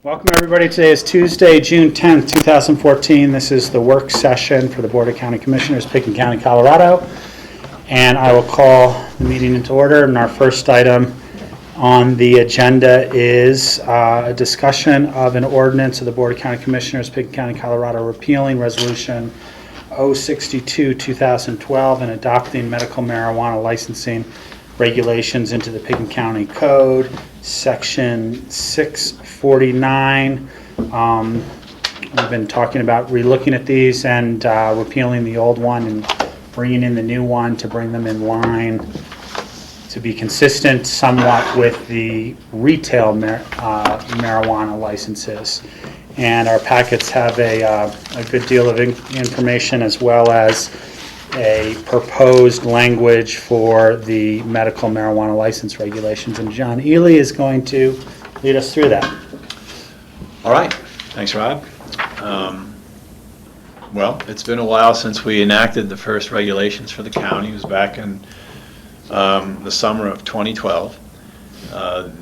Welcome everybody. Today is Tuesday, June 10th, 2014. This is the work session for the Board of County Commissioners, Pitkin County, Colorado. And I will call the meeting into order. And our first item on the agenda is a discussion of an ordinance of the Board of County Commissioners, Pitkin County, Colorado, repealing Resolution 062-2012 and adopting medical marijuana licensing regulations into the Pitkin County Code, Section 649. We've been talking about relooking at these and repealing the old one and bringing in the new one to bring them in line to be consistent somewhat with the retail marijuana licenses. And our packets have a good deal of information as well as a proposed language for the medical marijuana license regulations. And John Ely is going to lead us through that. All right. Thanks, Rob. Well, it's been a while since we enacted the first regulations for the county. It was back in the summer of 2012.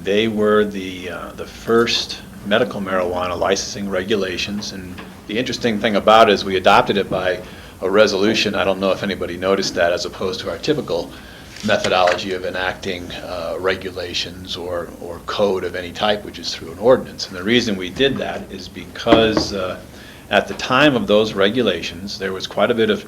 They were the first medical marijuana licensing regulations, and the interesting thing about it is we adopted it by a resolution. I don't know if anybody noticed that, as opposed to our typical methodology of enacting regulations or code of any type, which is through an ordinance. And the reason we did that is because at the time of those regulations, there was quite a bit of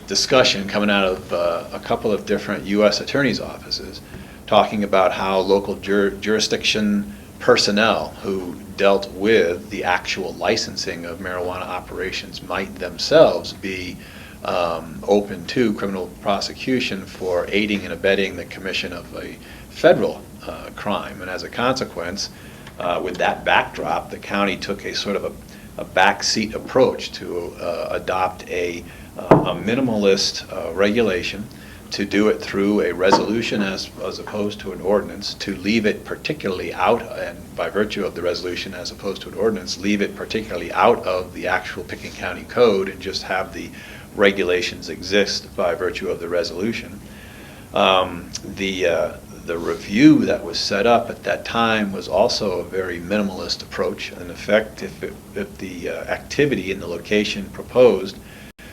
discussion coming out of a couple of different U.S. attorneys' offices talking about how local jurisdiction personnel who dealt with the actual licensing of marijuana operations might themselves be open to criminal prosecution for aiding and abetting the commission of a federal crime. And as a consequence, with that backdrop, the county took a sort of a backseat approach to adopt a minimalist regulation, to do it through a resolution as opposed to an ordinance, to leave it particularly out, and by virtue of the resolution as opposed to an ordinance, leave it particularly out of the actual Pitkin County Code and just have the regulations exist by virtue of the resolution. The review that was set up at that time was also a very minimalist approach. In effect, if the activity in the location proposed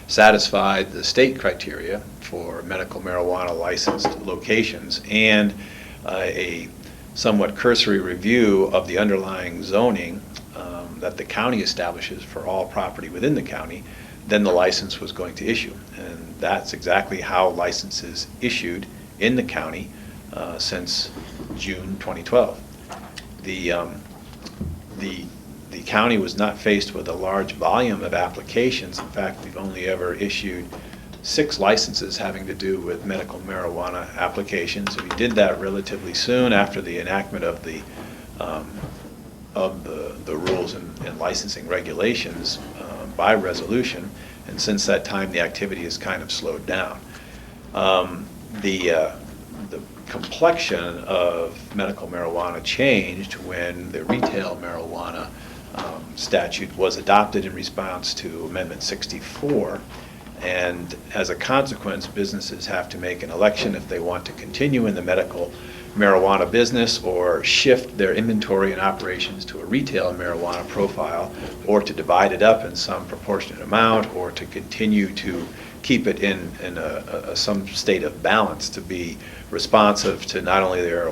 satisfied the state criteria for medical marijuana licensed locations and a somewhat cursory review of the underlying zoning that the county establishes for all property within the county, then the license was going to issue. And that's exactly how licenses issued in the county since June 2012. The county was not faced with a large volume of applications. In fact, we've only ever issued 6 licenses having to do with medical marijuana applications. We did that relatively soon after the enactment of the rules and licensing regulations by resolution, and since that time the activity has kind of slowed down. The complexion of medical marijuana changed when the retail marijuana statute was adopted in response to Amendment 64, and as a consequence, businesses have to make an election if they want to continue in the medical marijuana business or shift their inventory and operations to a retail marijuana profile, or to divide it up in some proportionate amount, or to continue to keep it in some state of balance to be responsive to not only their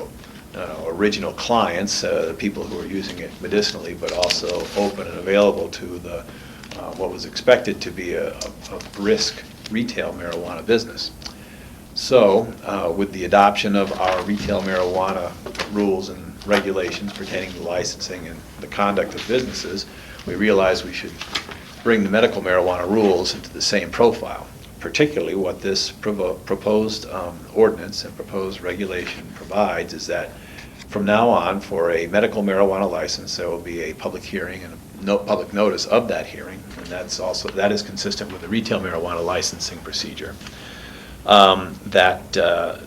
original clients, the people who are using it medicinally, but also open and available to the what was expected to be a brisk retail marijuana business. So, with the adoption of our retail marijuana rules and regulations pertaining to licensing and the conduct of businesses, we realized we should bring the medical marijuana rules into the same profile. Particularly what this proposed ordinance and proposed regulation provides is that from now on, for a medical marijuana license, there will be a public hearing and a public notice of that hearing, and that is consistent with the retail marijuana licensing procedure. That the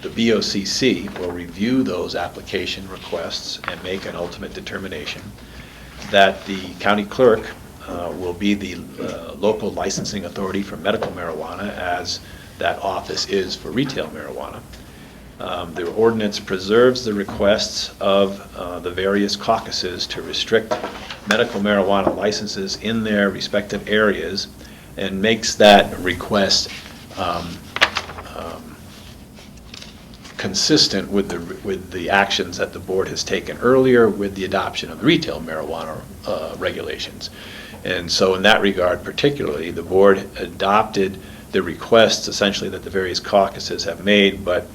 BOCC will review those application requests and make an ultimate determination. That the county clerk will be the local licensing authority for medical marijuana, as that office is for retail marijuana. The ordinance preserves the requests of the various caucuses to restrict medical marijuana licenses in their respective areas and makes that request consistent with the actions that the board has taken earlier with the adoption of the retail marijuana regulations. And so in that regard particularly, the board adopted the requests essentially that the various caucuses have made, but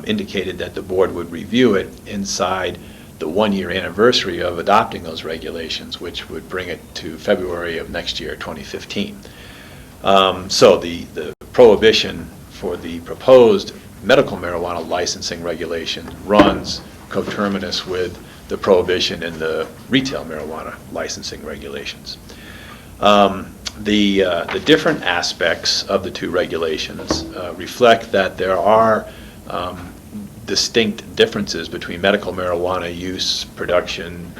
indicated that the board would review it inside the one-year anniversary of adopting those regulations, which would bring it to February of next year, 2015. So the prohibition for the proposed medical marijuana licensing regulation runs coterminous with the prohibition in the retail marijuana licensing regulations. The different aspects of the two regulations reflect that there are distinct differences between medical marijuana use, production,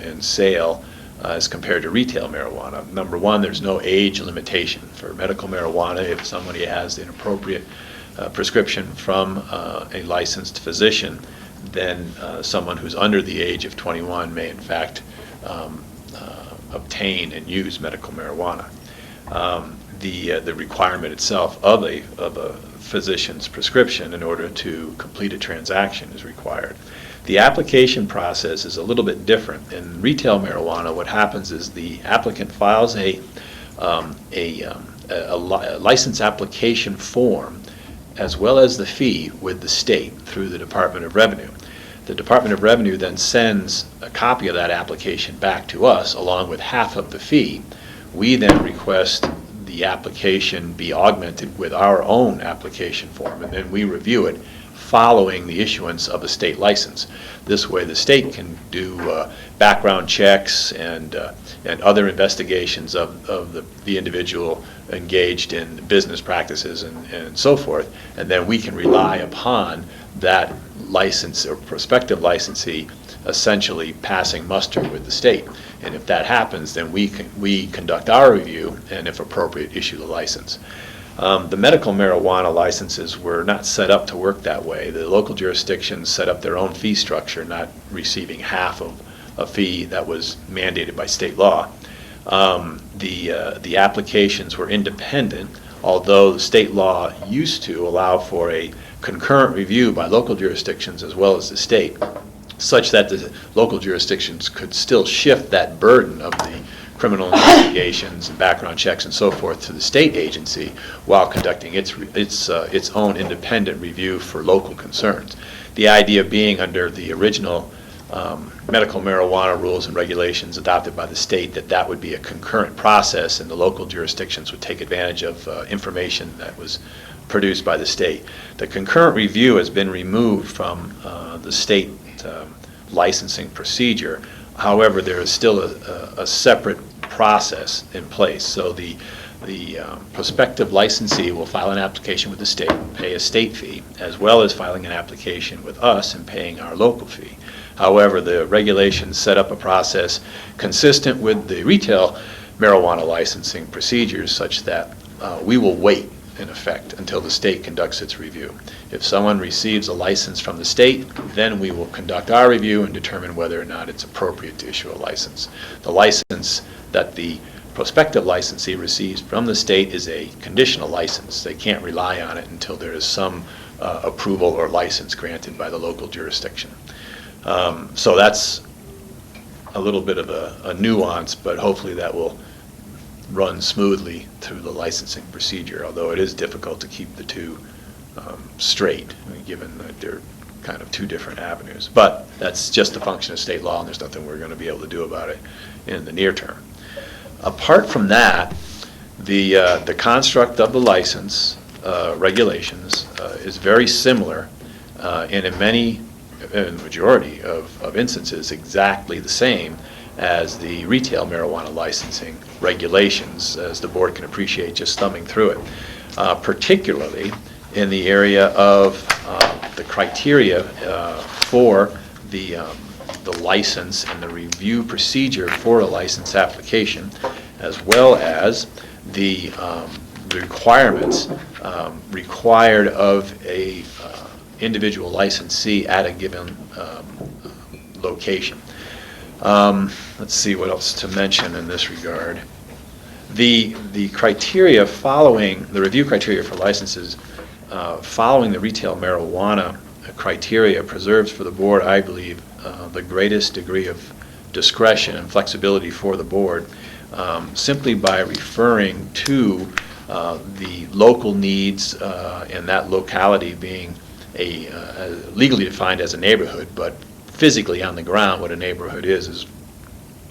and sale as compared to retail marijuana. Number one, there's no age limitation for medical marijuana. If somebody has an appropriate prescription from a licensed physician, then someone who's under the age of 21 may in fact obtain and use medical marijuana. The requirement itself of a physician's prescription in order to complete a transaction is required. The application process is a little bit different. In retail marijuana, what happens is the applicant files a license application form as well as the fee with the state through the Department of Revenue. The Department of Revenue then sends a copy of that application back to us along with half of the fee. We then request the application be augmented with our own application form, and then we review it following the issuance of a state license. This way the state can do background checks and other investigations of the individual engaged in business practices and so forth, and then we can rely upon that license or prospective licensee essentially passing muster with the state. And if that happens, then we conduct our review and, if appropriate, issue the license. The medical marijuana licenses were not set up to work that way. The local jurisdictions set up their own fee structure, not receiving half of a fee that was mandated by state law. The applications were independent, although the state law used to allow for a concurrent review by local jurisdictions as well as the state, such that the local jurisdictions could still shift that burden of the criminal investigations and background checks and so forth to the state agency while conducting its own independent review for local concerns. The idea being, under the original medical marijuana rules and regulations adopted by the state, that would be a concurrent process and the local jurisdictions would take advantage of information that was produced by the state. The concurrent review has been removed from the state licensing procedure. However, there is still a separate process in place. So the prospective licensee will file an application with the state, pay a state fee, as well as filing an application with us and paying our local fee. However, the regulations set up a process consistent with the retail marijuana licensing procedures such that we will wait, in effect, until the state conducts its review. If someone receives a license from the state, then we will conduct our review and determine whether or not it's appropriate to issue a license. The license that the prospective licensee receives from the state is a conditional license. They can't rely on it until there is some approval or license granted by the local jurisdiction. So that's a little bit of a nuance, but hopefully that will run smoothly through the licensing procedure, although it is difficult to keep the two straight, given that they're kind of two different avenues. But that's just a function of state law, and there's nothing we're going to be able to do about it in the near term. Apart from that, the construct of the license regulations is very similar, and in the majority of instances, exactly the same as the retail marijuana licensing regulations, as the board can appreciate just thumbing through it, particularly in the area of the criteria for the license and the review procedure for a license application, as well as the requirements required of a individual licensee at a given location. Let's see what else to mention in this regard. The criteria following, the review criteria for licenses following the retail marijuana criteria preserves for the board, I believe, the greatest degree of discretion and flexibility for the board, simply by referring to the local needs and that locality being legally defined as a neighborhood, but physically on the ground what a neighborhood is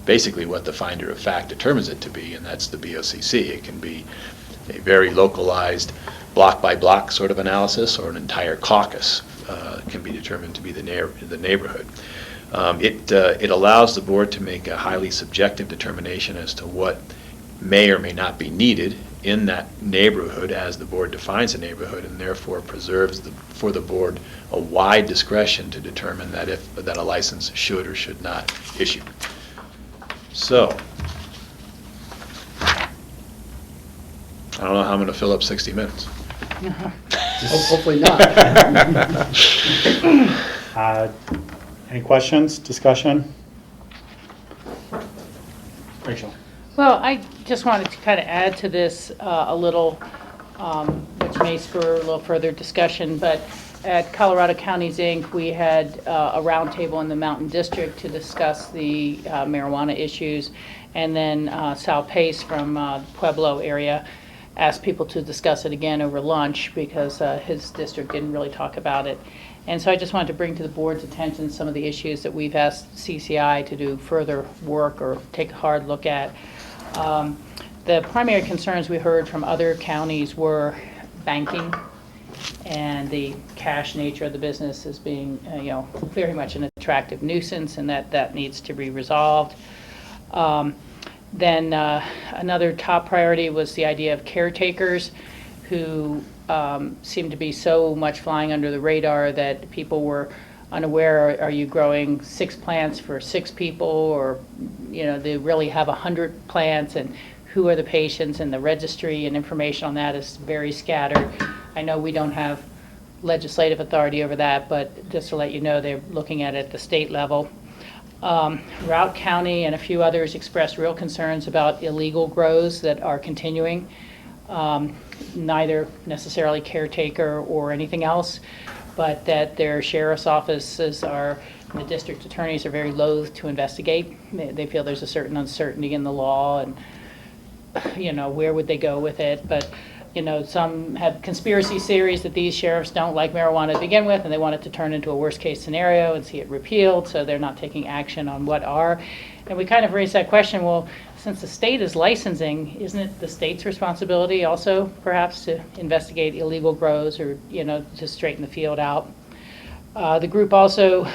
basically what the finder of fact determines it to be, and that's the BOCC. It can be a very localized block by block sort of analysis, or an entire caucus can be determined to be the neighborhood. It allows the board to make a highly subjective determination as to what may or may not be needed in that neighborhood as the board defines a neighborhood, and therefore preserves for the board a wide discretion to determine that a license should or should not issue. So, I don't know how I'm going to fill up 60 minutes. Hopefully not. Any questions, discussion? Rachel? Well, I just wanted to kind of add to this a little, which may spur a little further discussion, but at Colorado Counties, Inc., we had a roundtable in the Mountain District to discuss the marijuana issues, and then Sal Pace from Pueblo area asked people to discuss it again over lunch because his district didn't really talk about it. And so I just wanted to bring to the board's attention some of the issues that we've asked CCI to do further work or take a hard look at. The primary concerns we heard from other counties were banking and the cash nature of the business as being, very much an attractive nuisance, and that needs to be resolved. Then another top priority was the idea of caretakers who seemed to be so much flying under the radar that people were unaware. Are you growing 6 plants for 6 people, or they really have 100 plants, and who are the patients, and the registry and information on that is very scattered. I know we don't have legislative authority over that, but just to let you know, they're looking at it at the state level. Routt County and a few others expressed real concerns about illegal grows that are continuing, neither necessarily caretaker or anything else, but that their sheriff's offices and the district attorneys are very loath to investigate. They feel there's a certain uncertainty in the law, and where would they go with it? But some have conspiracy theories that these sheriffs don't like marijuana to begin with, and they want it to turn into a worst case scenario and see it repealed, so they're not taking action on what are. And we kind of raised that question, well, since the state is licensing, isn't it the state's responsibility also perhaps to investigate illegal grows, or to straighten the field out? The group also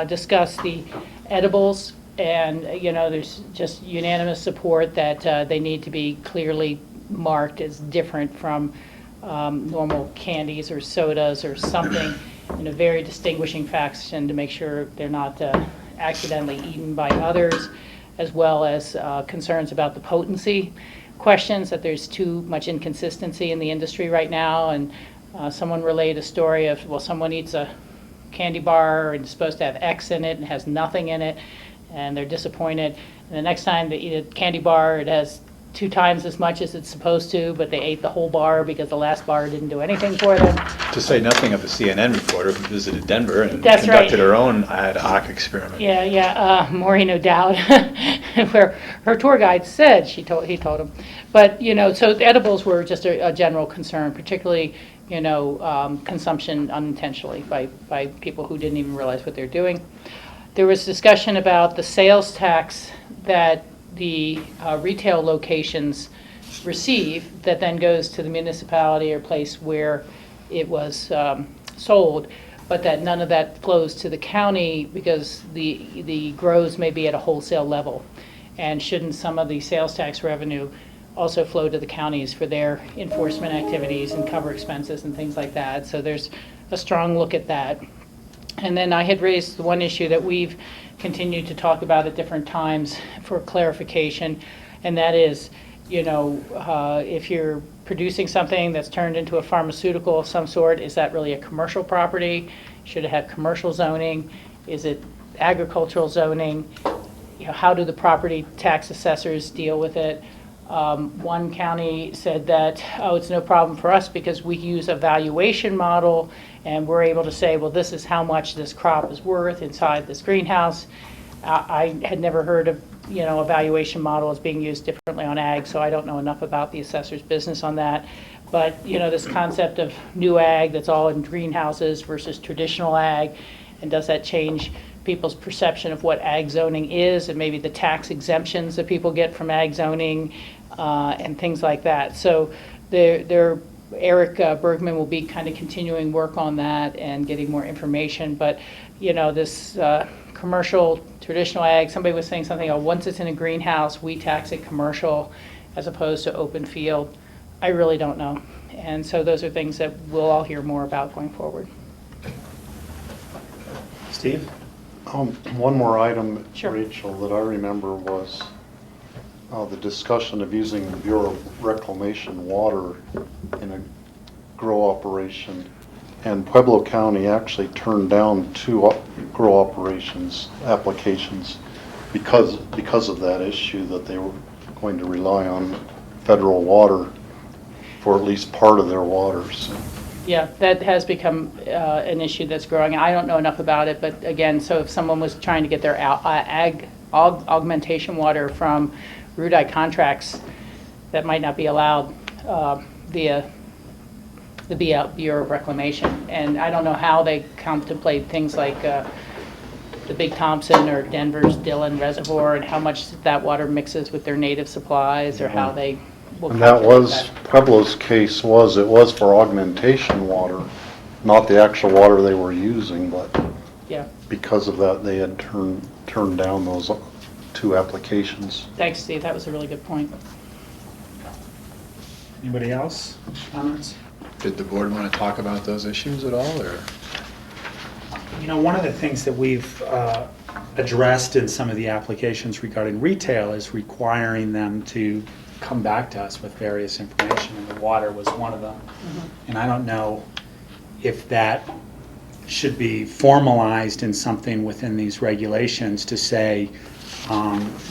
discussed the edibles, and there's just unanimous support that they need to be clearly marked as different from normal candies or sodas, or something in a very distinguishing fashion to make sure they're not accidentally eaten by others, as well as concerns about the potency questions, that there's too much inconsistency in the industry right now. And someone relayed a story of, well, someone eats a candy bar and it's supposed to have X in it and has nothing in it, and they're disappointed. And the next time they eat a candy bar, it has 2 times as much as it's supposed to, but they ate the whole bar because the last bar didn't do anything for them. To say nothing of the CNN reporter who visited Denver and That's conducted right. her own ad hoc experiment. Maureen O'Dowd, where her tour guide said he told him. But so the edibles were just a general concern, particularly consumption unintentionally by people who didn't even realize what they're doing. There was discussion about the sales tax that the retail locations receive, that then goes to the municipality or place where it was sold, but that none of that flows to the county because the grows may be at a wholesale level. And shouldn't some of the sales tax revenue also flow to the counties for their enforcement activities and cover expenses and things like that? So there's a strong look at that. And then I had raised the one issue that we've continued to talk about at different times for clarification, and that is, if you're producing something that's turned into a pharmaceutical of some sort, is that really a commercial property? Should it have commercial zoning? Is it agricultural zoning? How do the property tax assessors deal with it? One county said that, oh, it's no problem for us because we use a valuation model and we're able to say, well, this is how much this crop is worth inside this greenhouse. I had never heard of, a valuation model is being used differently on ag, so I don't know enough about the assessor's business on that. But, this concept of new ag that's all in greenhouses versus traditional ag, and does that change people's perception of what ag zoning is and maybe the tax exemptions that people get from ag zoning and things like that. So Eric Bergman will be kind of continuing work on that and getting more information. But, this commercial, traditional ag, somebody was saying something, once it's in a greenhouse, we tax it commercial as opposed to open field. I really don't know. And so those are things that we'll all hear more about going forward. Steve? One more item, Sure. Rachel, that I remember was the discussion of using the Bureau of Reclamation water in a grow operation. And Pueblo County actually turned down 2 grow operations applications because of that issue, that they were going to rely on federal water for at least part of their waters. Yeah, that has become an issue that's growing. I don't know enough about it, but again, so if someone was trying to get their ag augmentation water from RUDI contracts, that might not be allowed via the Bureau of Reclamation. And I don't know how they contemplate things like the Big Thompson or Denver's Dillon Reservoir and how much that water mixes with their native supplies, or how they will And that calculate was, Pueblo's case was, it was for augmentation water, not the actual water they were using, but Yeah. because of that, they had turned down those 2 applications. Thanks, Steve. That was a really good point. Anybody else? Comments? Did the board want to talk about those issues at all, or? One of the things that we've addressed in some of the applications regarding retail is requiring them to come back to us with various information, and the water was one of them. And I don't know if that should be formalized in something within these regulations to say,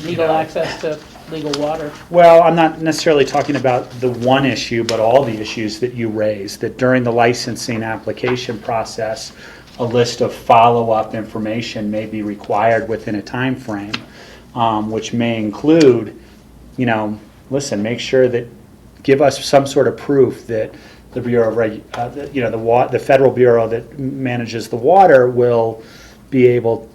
Legal access to legal water. well, I'm not necessarily talking about the one issue, but all the issues that you raised, that during the licensing application process, a list of follow-up information may be required within a time frame, which may include, listen, make sure that, give us some sort of proof that the Bureau of the Federal Bureau that manages the water will be able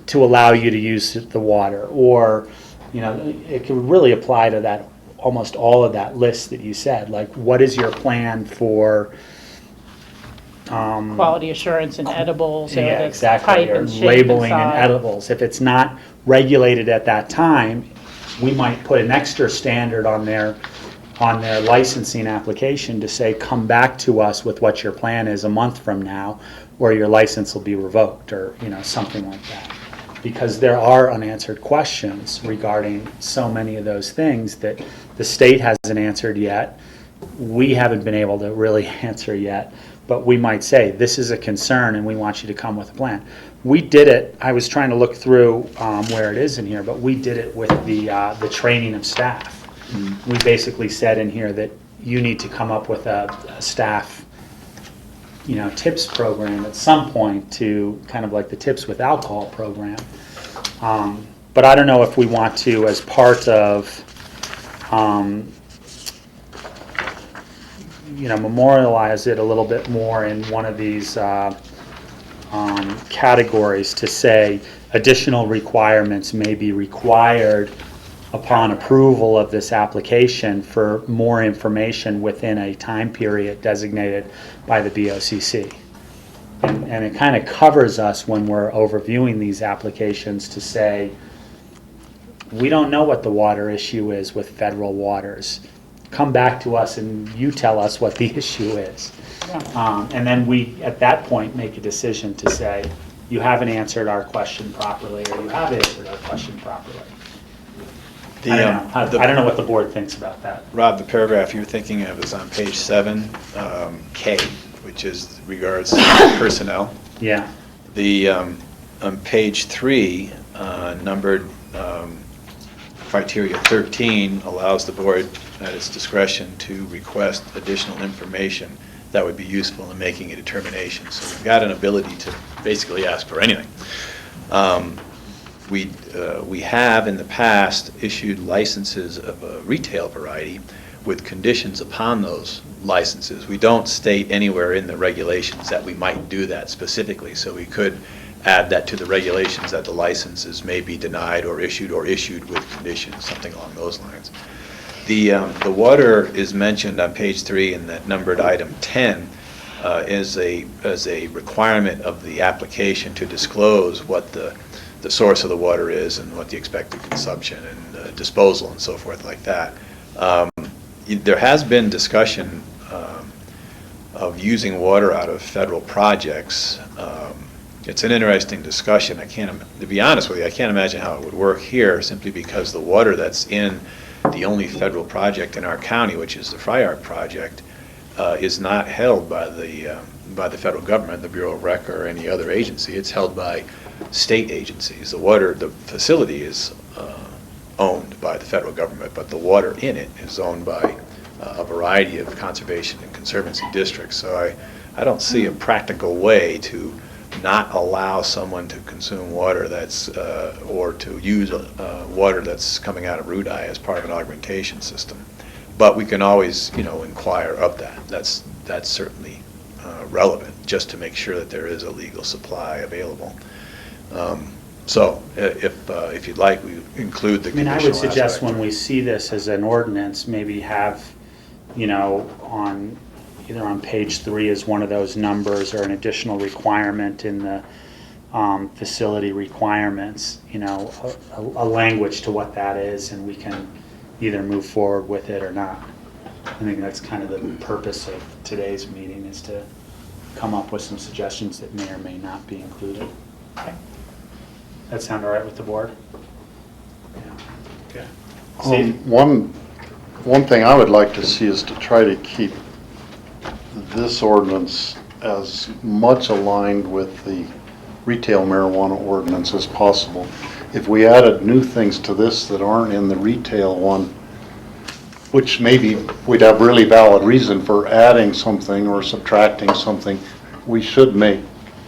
to allow you to use the water, or it could really apply to that, almost all of that list that you said. Like, what is your plan for Quality assurance and edibles, or yeah, the exactly, type or and shape labeling and inside. edibles? If it's not regulated at that time, we might put an extra standard on their licensing application to say, come back to us with what your plan is a month from now, or your license will be revoked, or something like that. Because there are unanswered questions regarding so many of those things that the state hasn't answered yet. We haven't been able to really answer yet, but we might say, this is a concern and we want you to come with a plan. We did it, I was trying to look through where it is in here, but we did it with the training of staff. We basically said in here that you need to come up with a staff tips program at some point, to kind of like the tips with alcohol program. But I don't know if we want to, as part of memorialize it a little bit more in one of these categories, to say additional requirements may be required upon approval of this application for more information within a time period designated by the BOCC. And it kind of covers us when we're overviewing these applications to say, we don't know what the water issue is with federal waters. Come back to us and you tell us what the issue is. And then we, at that point, make a decision to say, you haven't answered our question properly, or you have answered our question properly. I don't know. I don't know what the board thinks about that. Rob, the paragraph you're thinking of is on page 7, K, which is regards to personnel. Yeah, The, on page 3, numbered criteria 13 allows the board at its discretion to request additional information that would be useful in making a determination. So we've got an ability to basically ask for anything. We have in the past issued licenses of a retail variety with conditions upon those licenses. We don't state anywhere in the regulations that we might do that specifically, so we could add that to the regulations that the licenses may be denied or issued with conditions, something along those lines. The water is mentioned on page 3 in that numbered item 10 as a requirement of the application to disclose what the source of the water is and what the expected consumption and disposal and so forth like that. There has been discussion of using water out of federal projects. It's an interesting discussion. To be honest with you, I can't imagine how it would work here, simply because the water that's in the only federal project in our county, which is the Fryart project, is not held by the federal government, the Bureau of Rec, or any other agency. It's held by state agencies. The facility is owned by the federal government, but the water in it is owned by a variety of conservation and conservancy districts. So I don't see a practical way to not allow someone to consume water that's, or to use water that's coming out of Rudai as part of an augmentation system. But we can always, inquire of that. That's certainly relevant, just to make sure that there is a legal supply available. So if you'd like, we include the conditional I would suggest aspect. when we see this as an ordinance, maybe have, either on page 3 as one of those numbers, or an additional requirement in the facility requirements, a language to what that is, and we can either move forward with it or not. I think that's kind of the purpose of today's meeting, is to come up with some suggestions that may or may not be included. Okay. That sound all right with the board? Yeah. Okay. Steve? One thing I would like to see is to try to keep this ordinance as much aligned with the retail marijuana ordinance as possible. If we added new things to this that aren't in the retail one, which maybe we'd have really valid reason for adding something or subtracting something, we should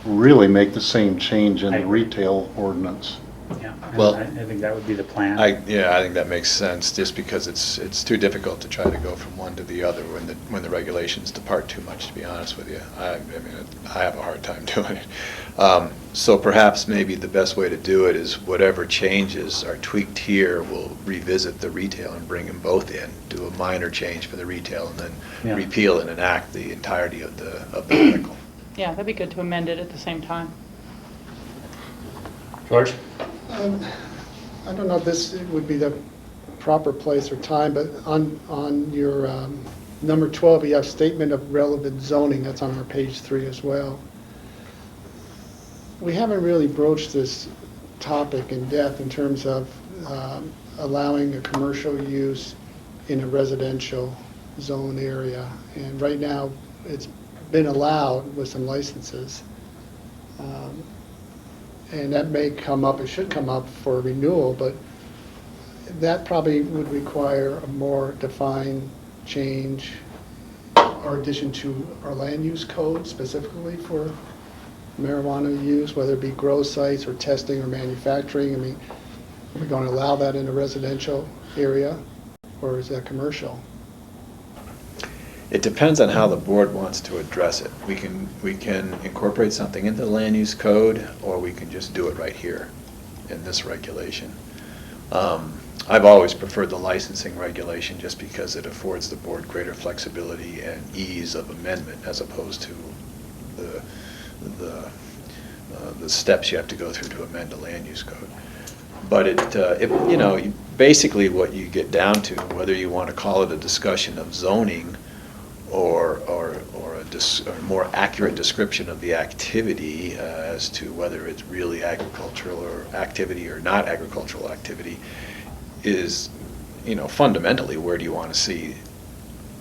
really make the same change in the retail ordinance. Yeah, Well, I think that would be the plan. I think that makes sense, just because it's too difficult to try to go from one to the other when the regulations depart too much, to be honest with you. I have a hard time doing it. So perhaps maybe the best way to do it is whatever changes are tweaked here, we'll revisit the retail and bring them both in, do a minor change for the retail, and then repeal and enact the entirety of the article. Yeah, that'd be good to amend it at the same time. George? I don't know if this would be the proper place or time, but on your number 12, you have statement of relevant zoning. That's on our page 3 as well. We haven't really broached this topic in depth in terms of allowing a commercial use in a residential zone area. And right now, it's been allowed with some licenses. And that may come up, it should come up for renewal, but that probably would require a more defined change or addition to our land use code specifically for marijuana use, whether it be grow sites or testing or manufacturing. Are we going to allow that in a residential area, or is that commercial? It depends on how the board wants to address it. We can incorporate something into the land use code, or we can just do it right here in this regulation. I've always preferred the licensing regulation, just because it affords the board greater flexibility and ease of amendment, as opposed to the steps you have to go through to amend a land use code. But basically what you get down to, whether you want to call it a discussion of zoning or a more accurate description of the activity as to whether it's really agricultural or activity or not agricultural activity, is fundamentally, where do you want to see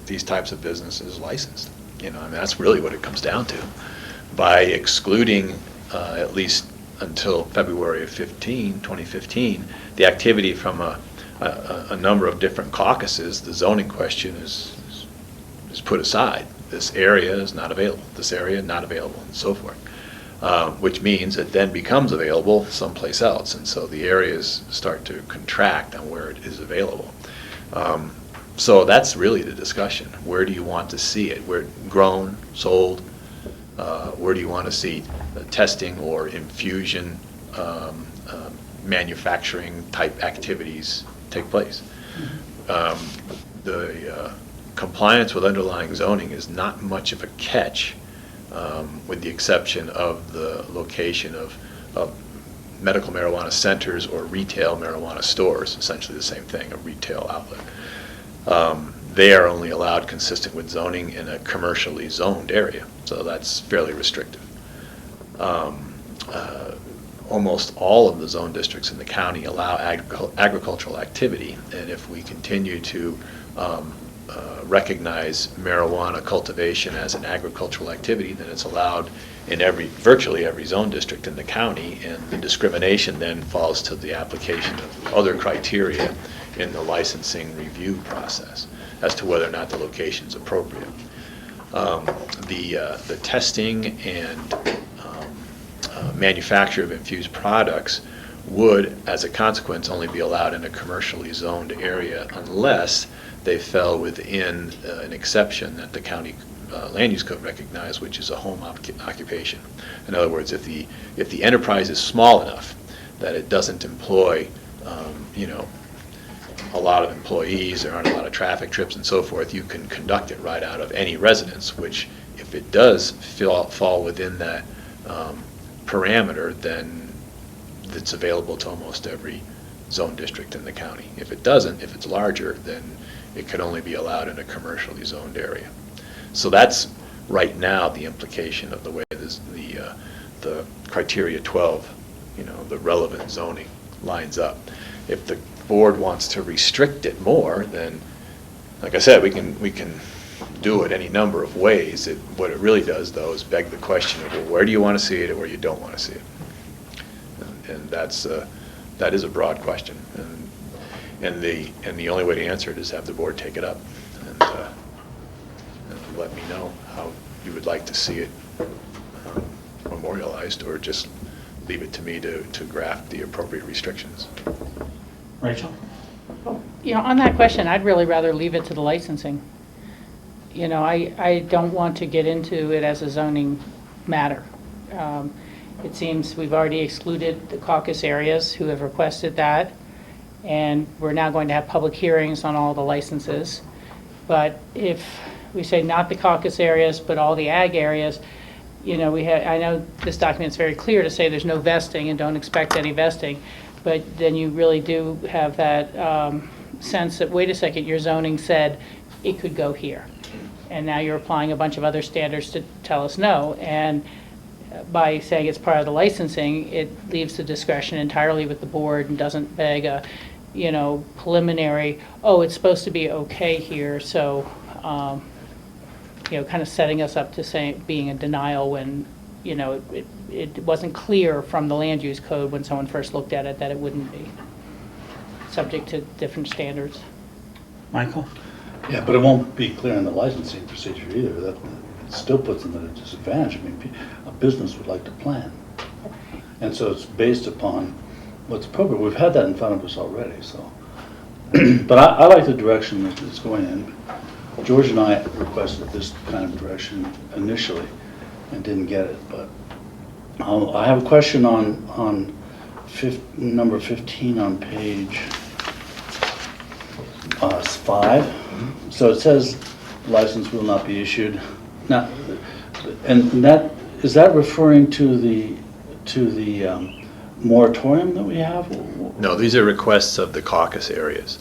these types of businesses licensed? I mean, that's really what it comes down to. By excluding, at least until February of 2015, the activity from a number of different caucuses, the zoning question is put aside. This area is not available, this area not available, and so forth. Which means it then becomes available someplace else, and so the areas start to contract on where it is available. So that's really the discussion. Where do you want to see it? Where grown, sold? Where do you want to see testing or infusion, manufacturing type activities take place? The compliance with underlying zoning is not much of a catch, with the exception of the location of medical marijuana centers or retail marijuana stores, essentially the same thing, a retail outlet. They are only allowed consistent with zoning in a commercially zoned area, so that's fairly restrictive. Almost all of the zone districts in the county allow agricultural activity, and if we continue to recognize marijuana cultivation as an agricultural activity, then it's allowed in virtually every zone district in the county, and the discrimination then falls to the application of other criteria in the licensing review process as to whether or not the location is appropriate. The testing and manufacture of infused products would, as a consequence, only be allowed in a commercially zoned area unless they fell within an exception that the county land use code recognized, which is a home occupation. In other words, if the enterprise is small enough that it doesn't employ a lot of employees, there aren't a lot of traffic trips and so forth, you can conduct it right out of any residence, which if it does fall within that parameter, then it's available to almost every zone district in the county. If it doesn't, if it's larger, then it could only be allowed in a commercially zoned area. So that's right now the implication of the way the criteria 12, the relevant zoning lines up. If the board wants to restrict it more, then, like I said, we can do it any number of ways. What it really does, though, is beg the question of, well, where do you want to see it and where you don't want to see it? And that is a broad question. And the only way to answer it is have the board take it up and let me know how you would like to see it memorialized, or just leave it to me to graft the appropriate restrictions. Rachel? On that question, I'd really rather leave it to the licensing. I don't want to get into it as a zoning matter. It seems we've already excluded the caucus areas who have requested that, and we're now going to have public hearings on all the licenses. But if we say not the caucus areas, but all the ag areas, I know this document's very clear to say there's no vesting and don't expect any vesting, but then you really do have that sense that, wait a second, your zoning said it could go here. And now you're applying a bunch of other standards to tell us no. And by saying it's part of the licensing, it leaves the discretion entirely with the board and doesn't beg a, preliminary, it's supposed to be okay here, so, kind of setting us up to being a denial when, it wasn't clear from the land use code when someone first looked at it that it wouldn't be subject to different standards. Michael? Yeah, but it won't be clear in the licensing procedure either. That still puts them at a disadvantage. I mean, a business would like to plan. And so it's based upon what's appropriate. We've had that in front of us already, so. But I like the direction that it's going in. George and I requested this kind of direction initially and didn't get it, but I have a question on number 15 on page 5. So it says license will not be issued. Now, and that is that referring to the moratorium that we have? No, these are requests of the caucus areas.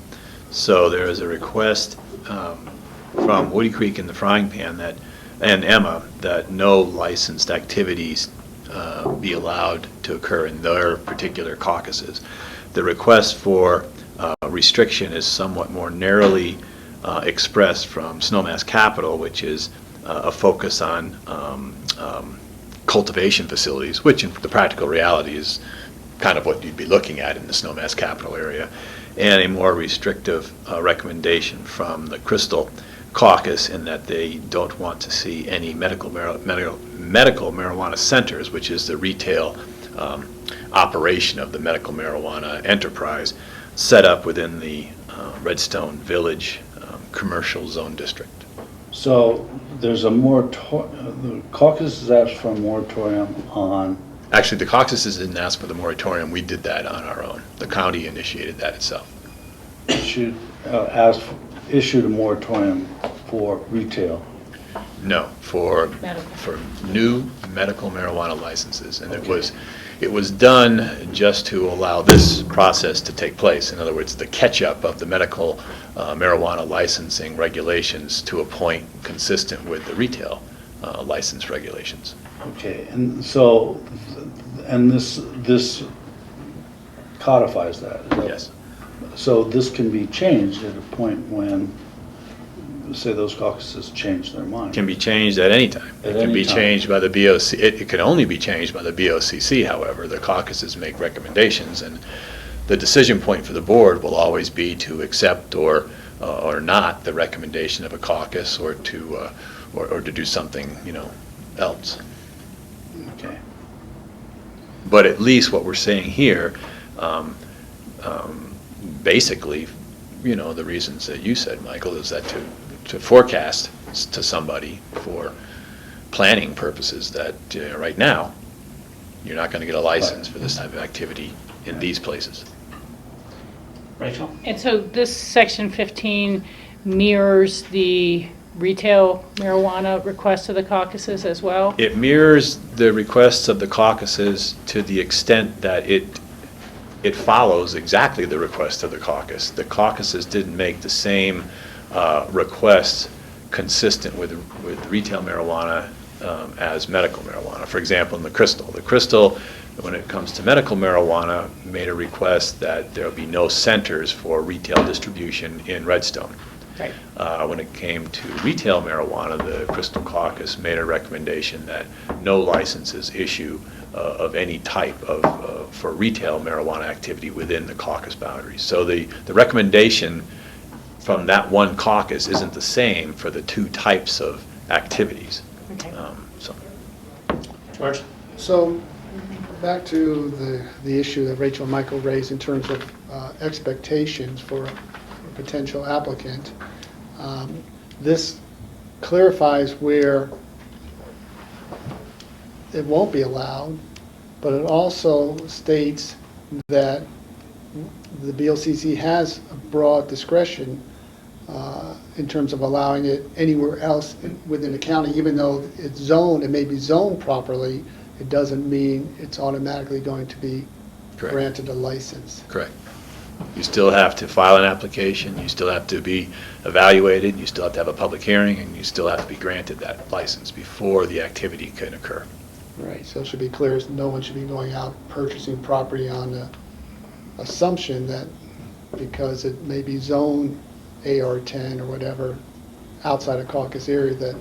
So there is a request from Woody Creek and the Frying Pan and Emma that no licensed activities be allowed to occur in their particular caucuses. The request for restriction is somewhat more narrowly expressed from Snowmass Capital, which is a focus on cultivation facilities, which in the practical reality is kind of what you'd be looking at in the Snowmass Capital area, and a more restrictive recommendation from the Crystal Caucus in that they don't want to see any medical marijuana centers, which is the retail operation of the medical marijuana enterprise, set up within the Redstone Village commercial zone district. So there's a the caucus has asked for a moratorium on, Actually, the caucuses didn't ask for the moratorium. We did that on our own. The county initiated that itself. issued a moratorium for retail. No, for Medical. new medical marijuana licenses, and it was done just to allow this process to take place. In other words, the catch-up of the medical marijuana licensing regulations to a point consistent with the retail license regulations. Okay, and so, and this codifies that? Yes. So this can be changed at a point when, say, those caucuses change their mind? Can be changed at any time. At It can any be time. changed by the BOC. It can only be changed by the BOCC, however. The caucuses make recommendations, and the decision point for the board will always be to accept or not the recommendation of a caucus, or to do something, else. Okay. But at least what we're saying here, basically, the reasons that you said, Michael, is that to forecast to somebody for planning purposes that right now, you're not going to get a license for this type of activity in these places. Rachel? And so this section 15 mirrors the retail marijuana request of the caucuses as well? It mirrors the requests of the caucuses to the extent that it follows exactly the request of the caucus. The caucuses didn't make the same requests consistent with retail marijuana as medical marijuana. For example, in the Crystal, when it comes to medical marijuana, made a request that there be no centers for retail distribution in Redstone. Right. When it came to retail marijuana, the Crystal Caucus made a recommendation that no licenses issue of any type for retail marijuana activity within the caucus boundaries. So the recommendation from that one caucus isn't the same for the two types of activities. Okay. George? So, back to the issue that Rachel and Michael raised in terms of expectations for a potential applicant. This clarifies where it won't be allowed, but it also states that the BOCC has a broad discretion in terms of allowing it anywhere else within the county, even though it's zoned, it may be zoned properly, it doesn't mean it's automatically going to be Correct. granted a license. Correct. You still have to file an application, you still have to be evaluated, you still have to have a public hearing, and you still have to be granted that license before the activity can occur. Right, so it should be clear, no one should be going out purchasing property on the assumption that because it may be zone AR10 or whatever outside a caucus area that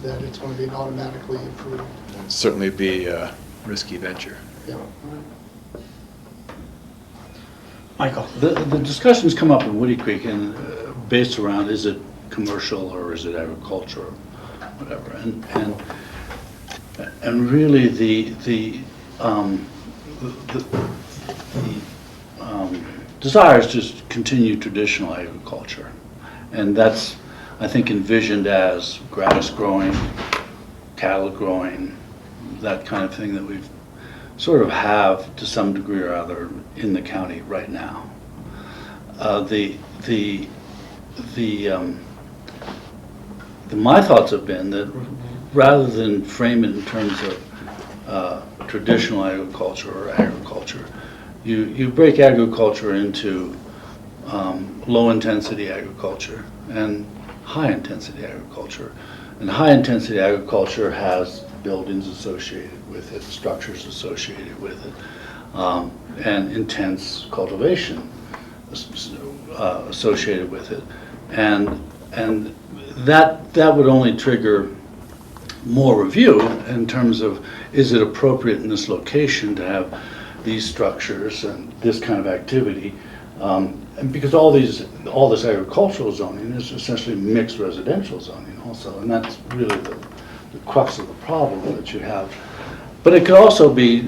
it's going to be automatically approved. It'd certainly be a risky venture. Yeah. Michael? The discussions come up in Woody Creek and based around, is it commercial or is it agriculture or whatever, and really the desire is to continue traditional agriculture, and that's, I think, envisioned as grass growing, cattle growing, that kind of thing that we've sort of have to some degree or other in the county right now. My thoughts have been that rather than frame it in terms of traditional agriculture or agriculture, you break agriculture into low-intensity agriculture and high-intensity agriculture. And high-intensity agriculture has buildings associated with it, structures associated with it, and intense cultivation associated with it. And that would only trigger more review in terms of, is it appropriate in this location to have these structures and this kind of activity? And because all this agricultural zoning is essentially mixed residential zoning also, and that's really the crux of the problem that you have. But it could also be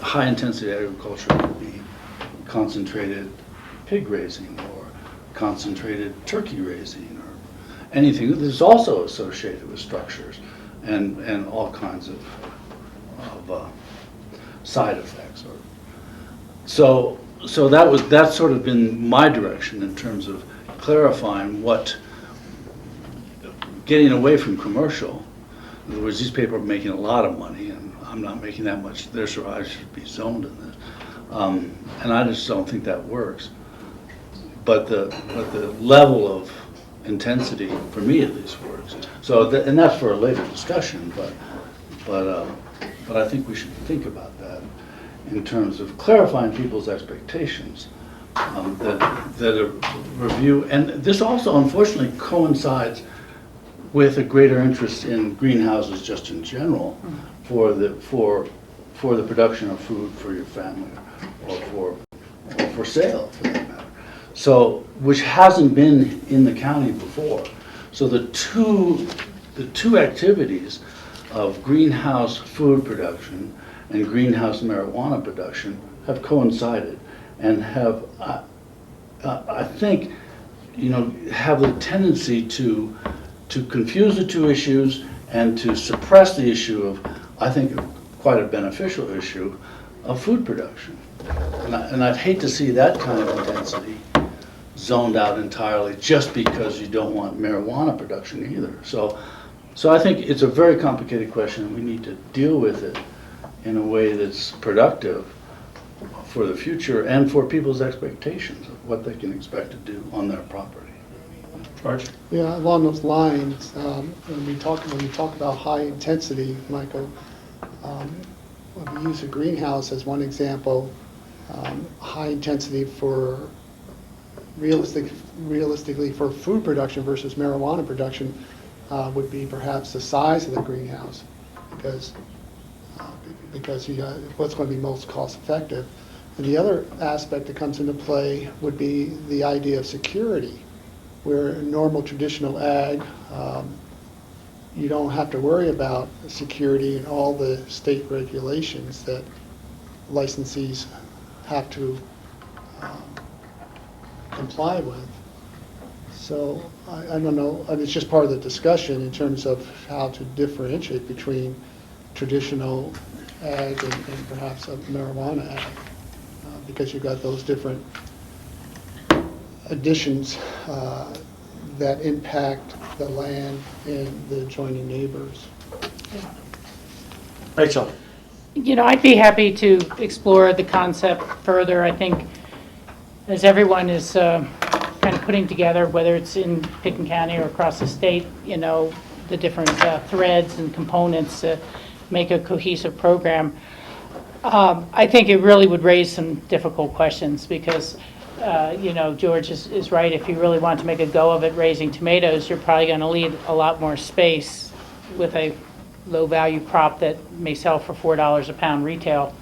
high-intensity agriculture, could be concentrated pig raising or concentrated turkey raising or anything that is also associated with structures and all kinds of side effects. So that's sort of been my direction in terms of clarifying getting away from commercial. In other words, these people are making a lot of money, and I'm not making that much. Therefore, I should be zoned in this, and I just don't think that works. But the level of intensity, for me at least, works. So, and that's for a later discussion. But I think we should think about that in terms of clarifying people's expectations. That a review, and this also unfortunately coincides with a greater interest in greenhouses just in general for the production of food for your family or for sale for that matter. So, which hasn't been in the county before. So the two activities of greenhouse food production and greenhouse marijuana production have coincided and have, I think, have the tendency to confuse the two issues and to suppress the issue of, I think, quite a beneficial issue of food production. And I'd hate to see that kind of intensity zoned out entirely just because you don't want marijuana production either. So I think it's a very complicated question, and we need to deal with it in a way that's productive for the future and for people's expectations of what they can expect to do on their property. George? Yeah, along those lines, when you talk about high intensity, Michael, when we use a greenhouse as one example, high intensity for realistically for food production versus marijuana production would be perhaps the size of the greenhouse, because what's going to be most cost effective. And the other aspect that comes into play would be the idea of security, where in normal traditional ag, you don't have to worry about security and all the state regulations that licensees have to comply with. So I don't know, and it's just part of the discussion in terms of how to differentiate between traditional ag and perhaps a marijuana ag, because you've got those different additions that impact the land and the adjoining neighbors. Rachel? I'd be happy to explore the concept further. I think as everyone is kind of putting together, whether it's in Pitkin County or across the state, the different threads and components to make a cohesive program, I think it really would raise some difficult questions because, George is right. If you really want to make a go of it raising tomatoes, you're probably going to need a lot more space with a low-value crop that may sell for $4 a pound retail,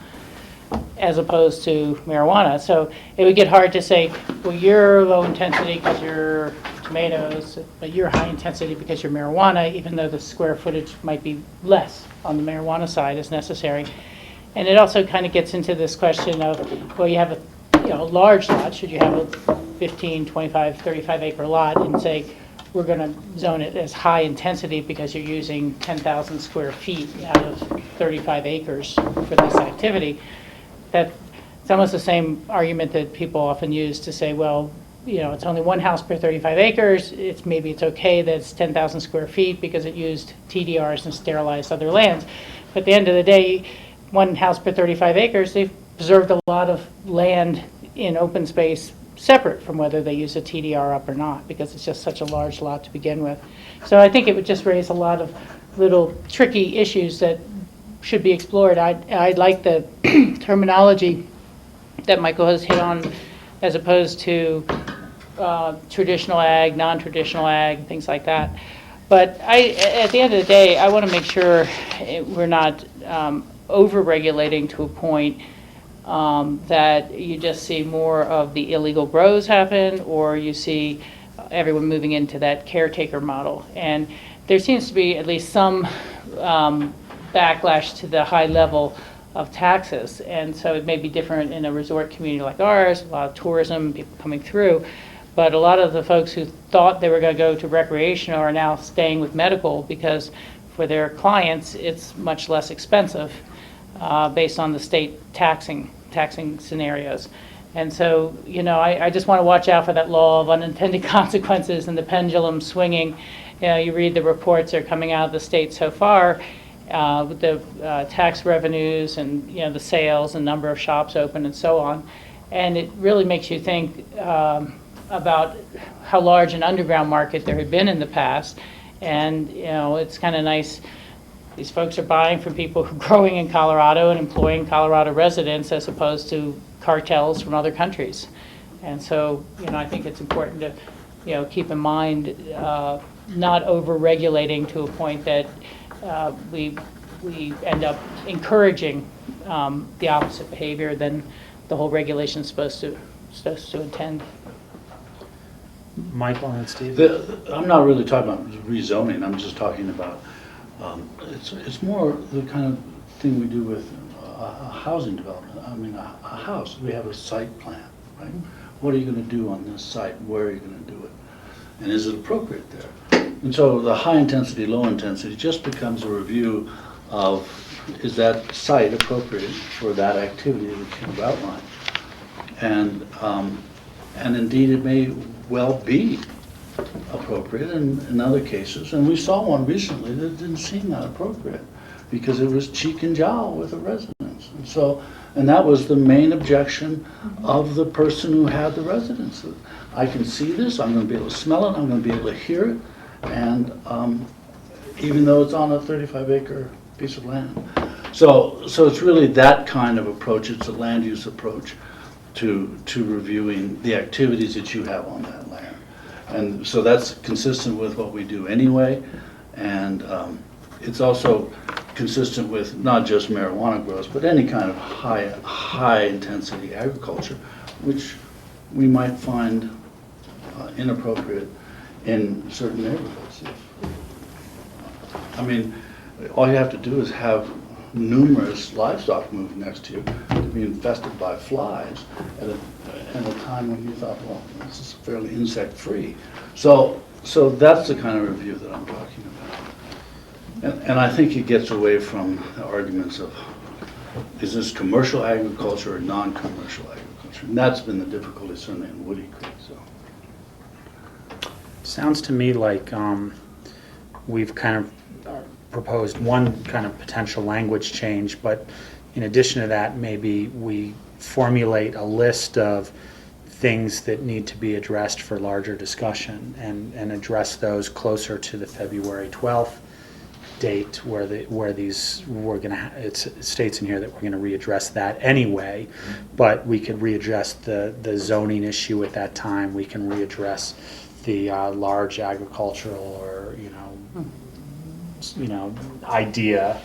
as opposed to marijuana. So it would get hard to say, well, you're low intensity because you're tomatoes, but you're high intensity because you're marijuana, even though the square footage might be less on the marijuana side as necessary. And it also kind of gets into this question of, well, you have a large lot, should you have a 15, 25, 35 acre lot and say, we're going to zone it as high intensity because you're using 10,000 square feet out of 35 acres for this activity. It's almost the same argument that people often use to say, well, it's only one house per 35 acres. Maybe it's okay that it's 10,000 square feet because it used TDRs and sterilized other lands. But at the end of the day, one house per 35 acres, they've preserved a lot of land in open space separate from whether they use a TDR up or not, because it's just such a large lot to begin with. So I think it would just raise a lot of little tricky issues that should be explored. I like the terminology that Michael has hit on as opposed to traditional ag, non-traditional ag, things like that. But at the end of the day, I want to make sure we're not over-regulating to a point that you just see more of the illegal grows happen, or you see everyone moving into that caretaker model. And there seems to be at least some backlash to the high level of taxes. And so it may be different in a resort community like ours, a lot of tourism, people coming through. But a lot of the folks who thought they were going to go to recreational are now staying with medical because for their clients, it's much less expensive based on the state taxing scenarios. And so, I just want to watch out for that law of unintended consequences and the pendulum swinging. You read the reports that are coming out of the state so far with the tax revenues and, the sales and number of shops open and so on. And it really makes you think about how large an underground market there had been in the past. And, it's kind of nice. These folks are buying from people who are growing in Colorado and employing Colorado residents as opposed to cartels from other countries. And so, I think it's important to, keep in mind not over-regulating to a point that we end up encouraging the opposite behavior than the whole regulation is supposed to intend. Michael and Steve? I'm not really talking about rezoning, I'm just talking about, it's more the kind of thing we do with a housing development. I mean, a house, we have a site plan, right? What are you gonna do on this site? Where are you gonna do it? And is it appropriate there? And so the high intensity, low intensity just becomes a review of, is that site appropriate for that activity that you've outlined? And indeed, it may well be appropriate in other cases. And we saw one recently that didn't seem that appropriate because it was cheek and jowl with the residents. And that was the main objection of the person who had the residence. I can see this, I'm going to be able to smell it, I'm going to be able to hear it, and even though it's on a 35-acre piece of land. So it's really that kind of approach. It's a land use approach to reviewing the activities that you have on that land. And so that's consistent with what we do anyway, and it's also consistent with not just marijuana grows, but any kind of high intensity agriculture, which we might find inappropriate in certain neighborhoods. I mean, all you have to do is have numerous livestock move next to you to be infested by flies at a time when you thought, well, this is fairly insect-free. So that's the kind of review that I'm talking about. And I think it gets away from the arguments of, is this commercial agriculture or non-commercial agriculture? And that's been the difficulty certainly in Woody Creek. So Sounds to me like we've kind of proposed one kind of potential language change, but in addition to that, maybe we formulate a list of things that need to be addressed for larger discussion and address those closer to the February 12th date where these we're going to it states in here that we're going to readdress that anyway, but we could readdress the zoning issue at that time. We can readdress the large agricultural or idea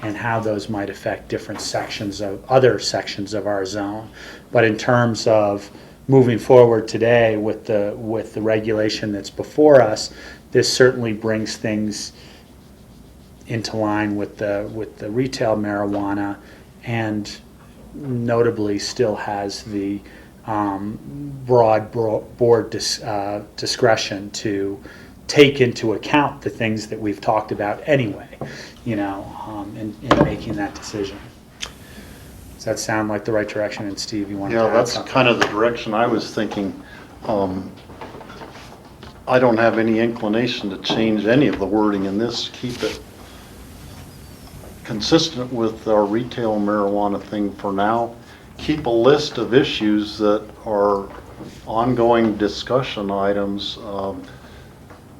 and how those might affect different sections of other sections of our zone. But in terms of moving forward today with the regulation that's before us, this certainly brings things into line with the retail marijuana, and notably still has the broad board discretion to take into account the things that we've talked about anyway, in making that decision. Does that sound like the right direction? And Steve, you want to add that's something? kind of the direction I was thinking. I don't have any inclination to change any of the wording in this. Keep it consistent with our retail marijuana thing for now. Keep a list of issues that are ongoing discussion items.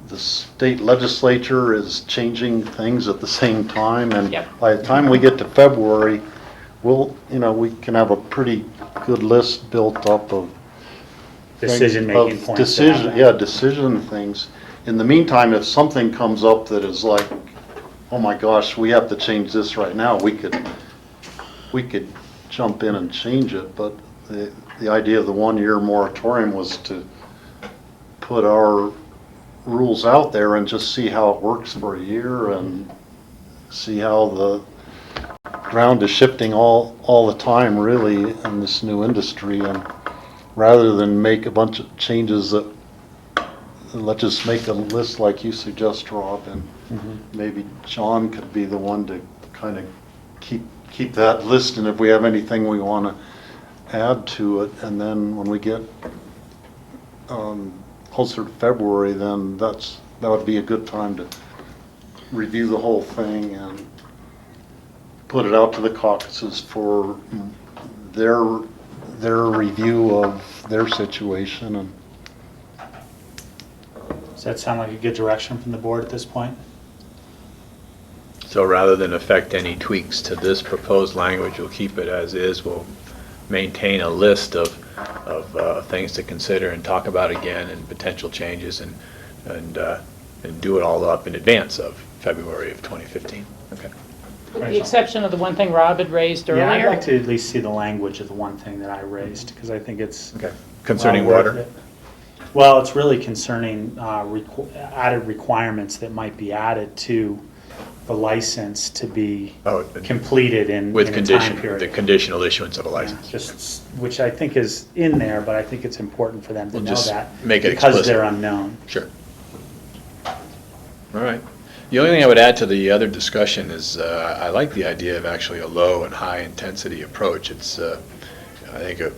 The state legislature is changing things at the same time, and Yep. by the time we get to February, we can have a pretty good list built up of decision-making of points. Decision, yeah, decision things. In the meantime, if something comes up that is like, oh my gosh, we have to change this right now, we could jump in and change it, but the idea of the one-year moratorium was to put our rules out there and just see how it works for a year and see how the ground is shifting all the time, really, in this new industry. And rather than make a bunch of changes that, let's just make a list like you suggest, Rob, and maybe John could be the one to kind of keep that list, and if we have anything we want to add to it, and then when we get closer to February, then that would be a good time to review the whole thing and put it out to the caucuses for their review of their situation. And Does that sound like a good direction from the board at this point? So rather than affect any tweaks to this proposed language, we'll keep it as is. We'll maintain a list of things to consider and talk about again, and potential changes, and do it all up in advance of February of 2015. Okay. With the exception of the one thing Rob had raised earlier. Yeah, I'd like to at least see the language of the one thing that I raised, because I think it's Okay. Concerning well worth water? it. Well, it's really concerning added requirements that might be added to the license to be completed in With a time condition, period. the conditional issuance of a Yeah, license. just, which I think is in there, but I think it's important for them to We'll know just that. make it because explicit. they're unknown. Sure. All right. The only thing I would add to the other discussion is I like the idea of actually a low and high intensity approach. It's I think it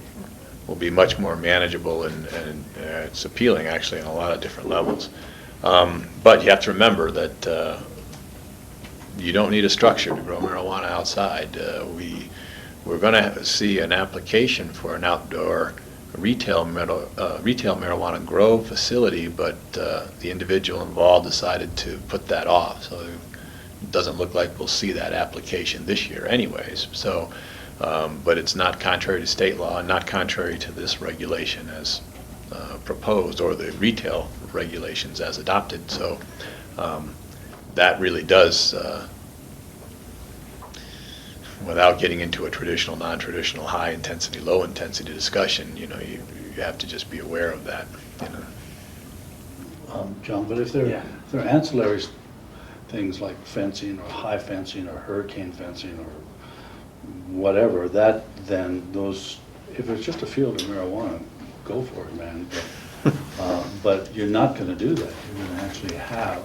will be much more manageable, and it's appealing actually on a lot of different levels. But you have to remember that you don't need a structure to grow marijuana outside. We're going to see an application for an outdoor retail marijuana grow facility, but the individual involved decided to put that off. So it doesn't look like we'll see that application this year anyways. So, but it's not contrary to state law, and not contrary to this regulation as proposed, or the retail regulations as adopted. So that really does, without getting into a traditional, non-traditional, high-intensity, low-intensity discussion, you have to just be aware of that. John, but if there are ancillary things like fencing or high fencing or hurricane fencing or whatever, if it's just a field of marijuana, go for it, man. But you're not going to do that. You're going to actually have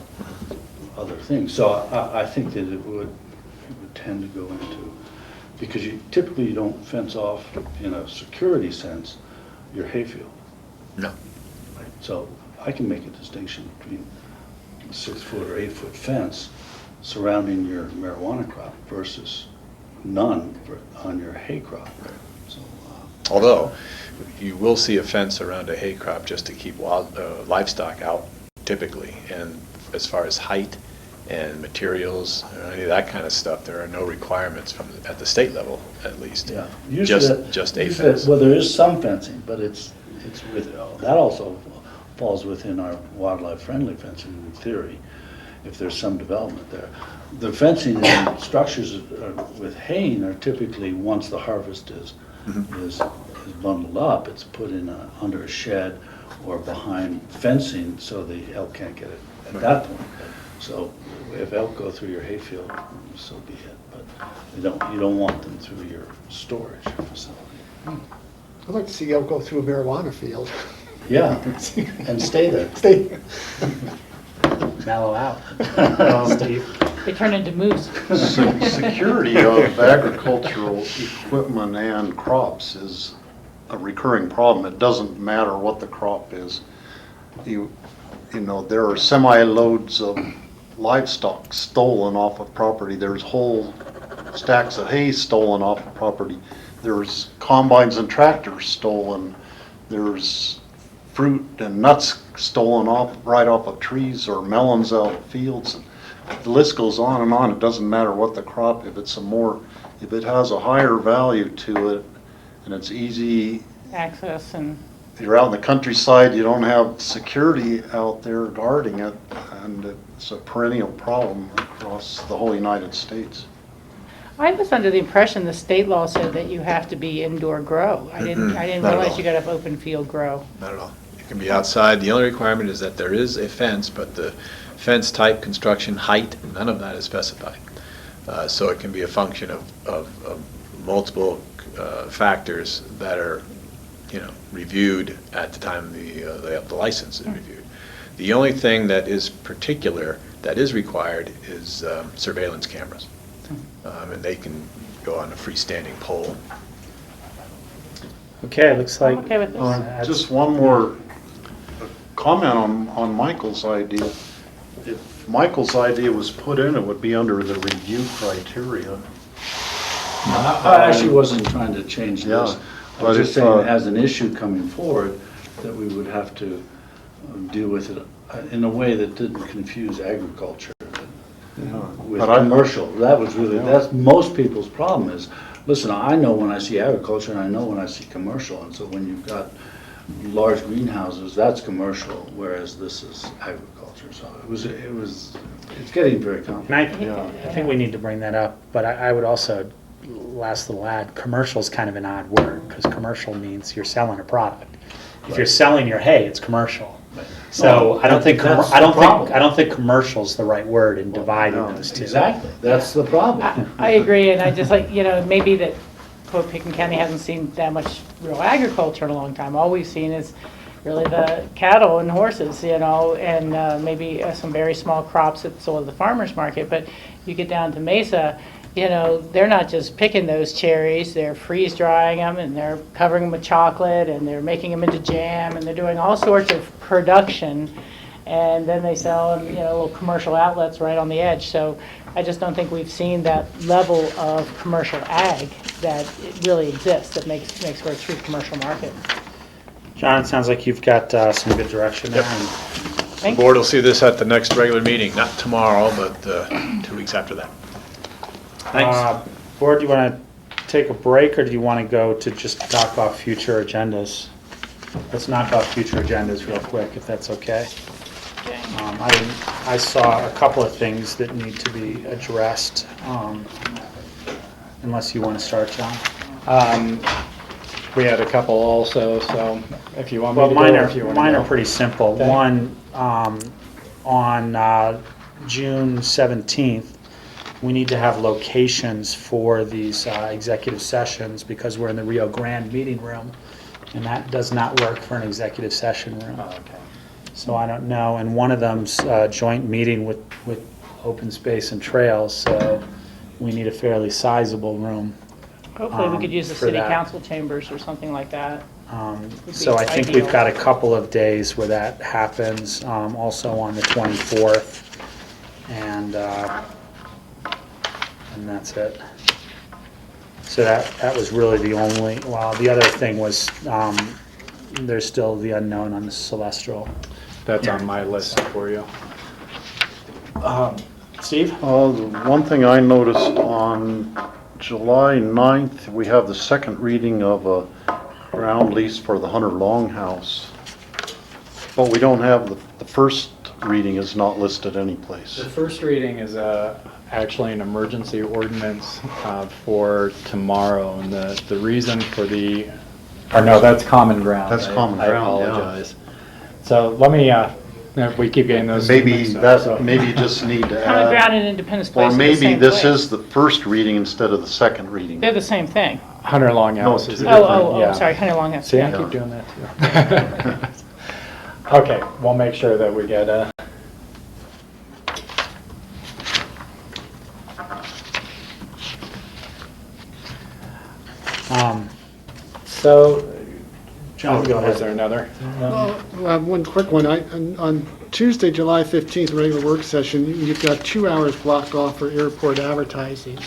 other things. So I think that it would tend to go into, because typically you don't fence off in a security sense your hayfield. No. Right? So I can make a distinction between a 6-foot or 8-foot fence surrounding your marijuana crop versus none on your hay crop. So, Although, you will see a fence around a hay crop just to keep livestock out, typically. And as far as height and materials, or any of that kind of stuff, there are no requirements at the state level, at least. yeah, Just a fence. Well, there is some fencing, but that also falls within our wildlife-friendly fencing in theory, if there's some development there. The fencing and structures with haying are typically, once the harvest is bundled up, it's put in under a shed or behind fencing so the elk can't get it at that point. So if elk go through your hayfield, so be it. But you don't want them through your storage facility. I'd like to see elk go through a marijuana field. Yeah, and stay there. Stay. Mellow out. Steve? They turn into moose. security of agricultural equipment and crops is a recurring problem. It doesn't matter what the crop is. You know, there are semi-loads of livestock stolen off of property. There's whole stacks of hay stolen off of property. There's combines and tractors stolen. There's fruit and nuts stolen right off of trees, or melons out of fields. The list goes on and on. It doesn't matter what the crop, if it has a higher value to it and it's easy Access and you're out in the countryside, you don't have security out there guarding it, and it's a perennial problem across the whole United States. I was under the impression the state law said that you have to be indoor grow. I didn't Not at realize all. you got to have open field grow. Not at all. It can be outside. The only requirement is that there is a fence, but the fence type, construction, height, none of that is specified. So it can be a function of multiple factors that are, reviewed at the time the license is reviewed. The only thing that is particular, that is required, is surveillance cameras. And they can go on a freestanding pole. Okay, looks like. I'm okay with this. Just one more comment on Michael's idea. If Michael's idea was put in, it would be under the review criteria. I actually wasn't trying to change this. Yeah, I was but just if, saying, as an issue coming forward, that we would have to deal with it in a way that didn't confuse agriculture with But I- commercial. That was really, Yeah. that's most people's problem is, listen, I know when I see agriculture and I know when I see commercial. And so when you've got large greenhouses, that's commercial, whereas this is agriculture. So it's getting very complicated. And I think we need to bring that up, but I would also, last little add, commercial is kind of an odd word, because commercial means you're selling a product. If you're selling your hay, it's commercial. So I don't think, That's the I don't problem. think commercial's the right word in dividing no, those two. Exactly, that's the problem. I agree, and I just maybe that quote Pitkin County hasn't seen that much real agriculture in a long time. All we've seen is really the cattle and horses, and maybe some very small crops at sort of the farmer's market. But you get down to Mesa, they're not just picking those cherries, they're freeze drying them and they're covering them with chocolate and they're making them into jam and they're doing all sorts of production. And then they sell in, little commercial outlets right on the edge. So I just don't think we've seen that level of commercial ag that it really exists, that makes for a true commercial market. John, it sounds like you've got some good direction there. Yep. and The Thank board will see this at the next regular meeting, not tomorrow, but 2 weeks after that. Thanks. Board, do you want to take a break, or do you want to go to just talk about future agendas? Let's knock off future agendas real quick, if that's okay. Okay. I saw a couple of things that need to be addressed, unless you want to start, John. We had a couple also, so if you want me Well, to go, or if you want to go. mine are pretty simple. Okay. One, on June 17th, we need to have locations for these executive sessions because we're in the Rio Grande meeting room, and that does not work for an executive session room. Oh, okay. So I don't know, and one of them's a joint meeting with Open Space and Trails, so we need a fairly sizable room. Hopefully we could use the for city that. council chambers or something like that. Would be So I think ideal. we've got a couple of days where that happens, also on the 24th, and that's it. So that was really the only, well, the other thing was, there's still the unknown on the Celestial. That's on my list for you. Steve? The one thing I noticed on July 9th, we have the second reading of a ground lease for the Hunter Longhouse. But we don't have, the first reading is not listed anyplace. The first reading is actually an emergency ordinance for tomorrow, and the reason for no, that's common ground. That's common I ground, yeah. apologize. So let me, if we keep getting those. Maybe mixed up, so- maybe you just need to Common ground add, and Independence or Place are the maybe same this place. is the first reading instead of the second reading. They're the same thing. Hunter Longhouse is. two different, Oh, yeah. sorry, Hunter Longhouse. See, I yeah. keep doing that too. Okay, we'll make sure that we get so. John, go Was there ahead. another? Well, one quick one. On Tuesday, July 15th, regular work session, you've got 2 hours blocked off for airport advertising.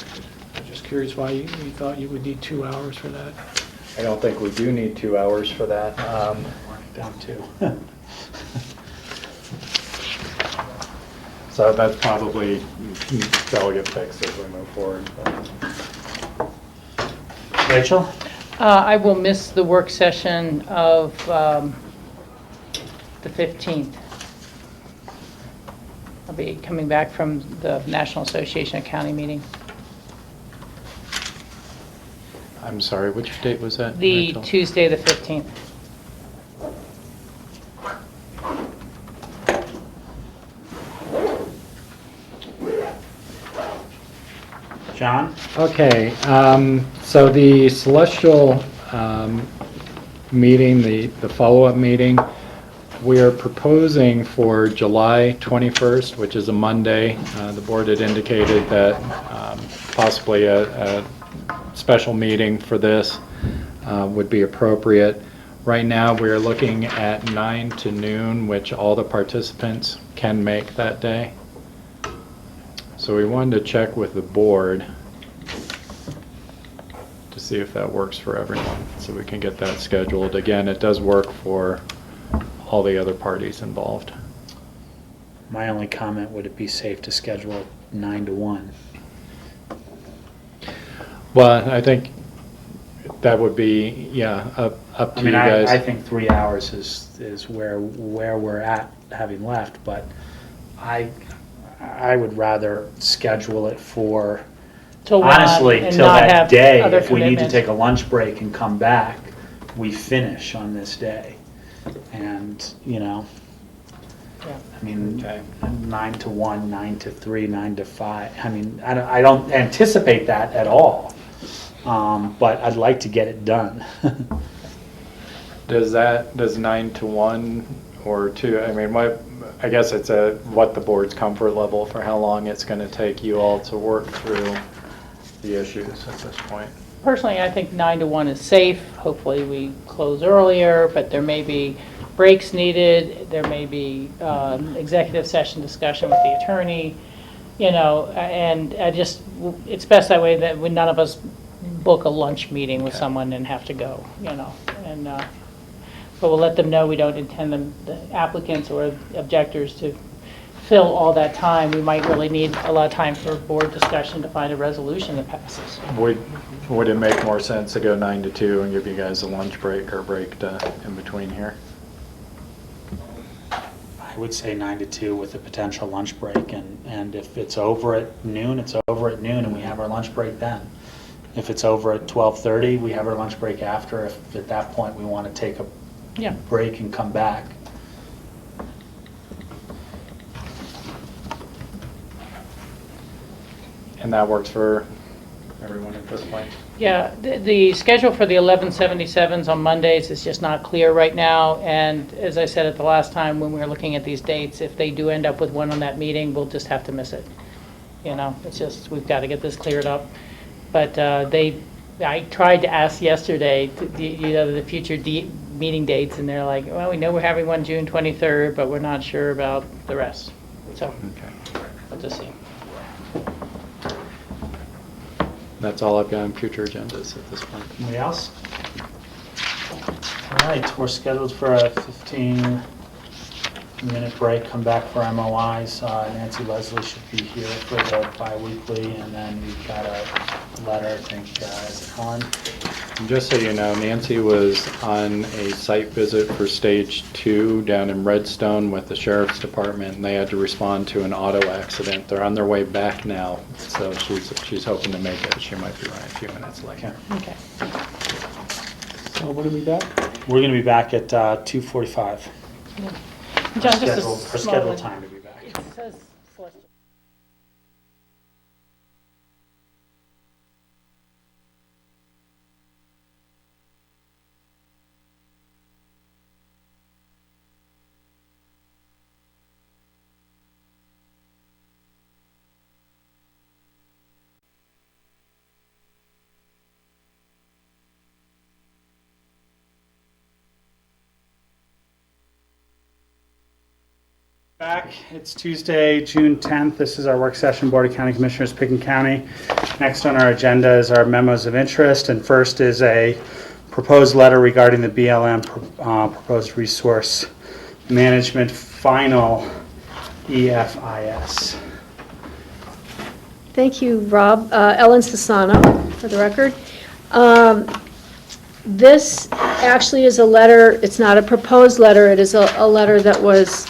I'm just curious why you thought you would need 2 hours for that. I don't think we do need 2 hours for that. Down two. So that's probably, that'll get fixed as we move forward. Rachel? I will miss the work session of the 15th. I'll be coming back from the National Association of County meeting. I'm sorry, which date was that? The Rachel? Tuesday, the 15th. John? Okay, so the Celestial meeting, the follow-up meeting, we are proposing for July 21st, which is a Monday. The board had indicated that possibly a special meeting for this would be appropriate. Right now, we are looking at 9 to noon, which all the participants can make that day. So we wanted to check with the board to see if that works for everyone, so we can get that scheduled. Again, it does work for all the other parties involved. My only comment, would it be safe to schedule 9 to 1? Well, I think that would be, yeah, up to I mean, you guys. I think 3 hours is where we're at, having left, but I would rather schedule it for, Till 1 honestly, and till not that have day. other If we need to commitments. take a lunch break and come back, we finish on this day. And, you know, Yeah. I mean, Okay. 9 to 1, 9 to 3, 9 to 5. I mean, I don't anticipate that at all, but I'd like to get it done. Does 9 to 1 or 2, I mean, I guess it's what the board's comfort level for how long it's going to take you all to work through the issues at this point. Personally, I think 9 to 1 is safe. Hopefully, we close earlier, but there may be breaks needed. There may be executive session discussion with the attorney, you know, and it's best that way that when none of us book a lunch meeting with someone and have to go, you know. And but we'll let them know we don't intend the applicants or objectors to fill all that time. We might really need a lot of time for board discussion to find a resolution that passes. Would it make more sense to go 9 to 2 and give you guys a lunch break or break in between here? I would say 9 to 2 with a potential lunch break, and if it's over at noon, it's over at noon, and we have our lunch break then. If it's over at 12:30, we have our lunch break after, if at that point we want to take a Yeah. break and come back. And that works for everyone at this point? Yeah, the schedule for the 1177s on Mondays is just not clear right now, and as I said at the last time when we were looking at these dates, if they do end up with one on that meeting, we'll just have to miss it. You know, it's just, we've got to get this cleared up. But I tried to ask yesterday, the future meeting dates, and they're like, well, we know we're having one June 23rd, but we're not sure about the rest. So, Okay. we'll just see. That's all I've got on future agendas at this point. Anybody else? All right, we're scheduled for a 15-minute break, come back for MOIs. Nancy Leslie should be here for the bi-weekly, and then we've got a letter, I think, is it Helen? And just so you know, Nancy was on a site visit for stage 2 down in Redstone with the sheriff's department, and they had to respond to an auto accident. They're on their way back now, so she's hoping to make it. She might be running a few minutes late. Okay. Okay. So when are we back? We're going to be back at 2:45. John, just a Our small scheduled one. time to be back. It says Celestial. Back. It's Tuesday, June 10th. This is our work session, Board of County Commissioners, Pitkin County. Next on our agenda is our memos of interest, and first is a proposed letter regarding the BLM proposed resource management final EFIS. Thank you, Rob. Ellen Sassano, for the record. This actually is a letter, it's not a proposed letter, it is a letter that was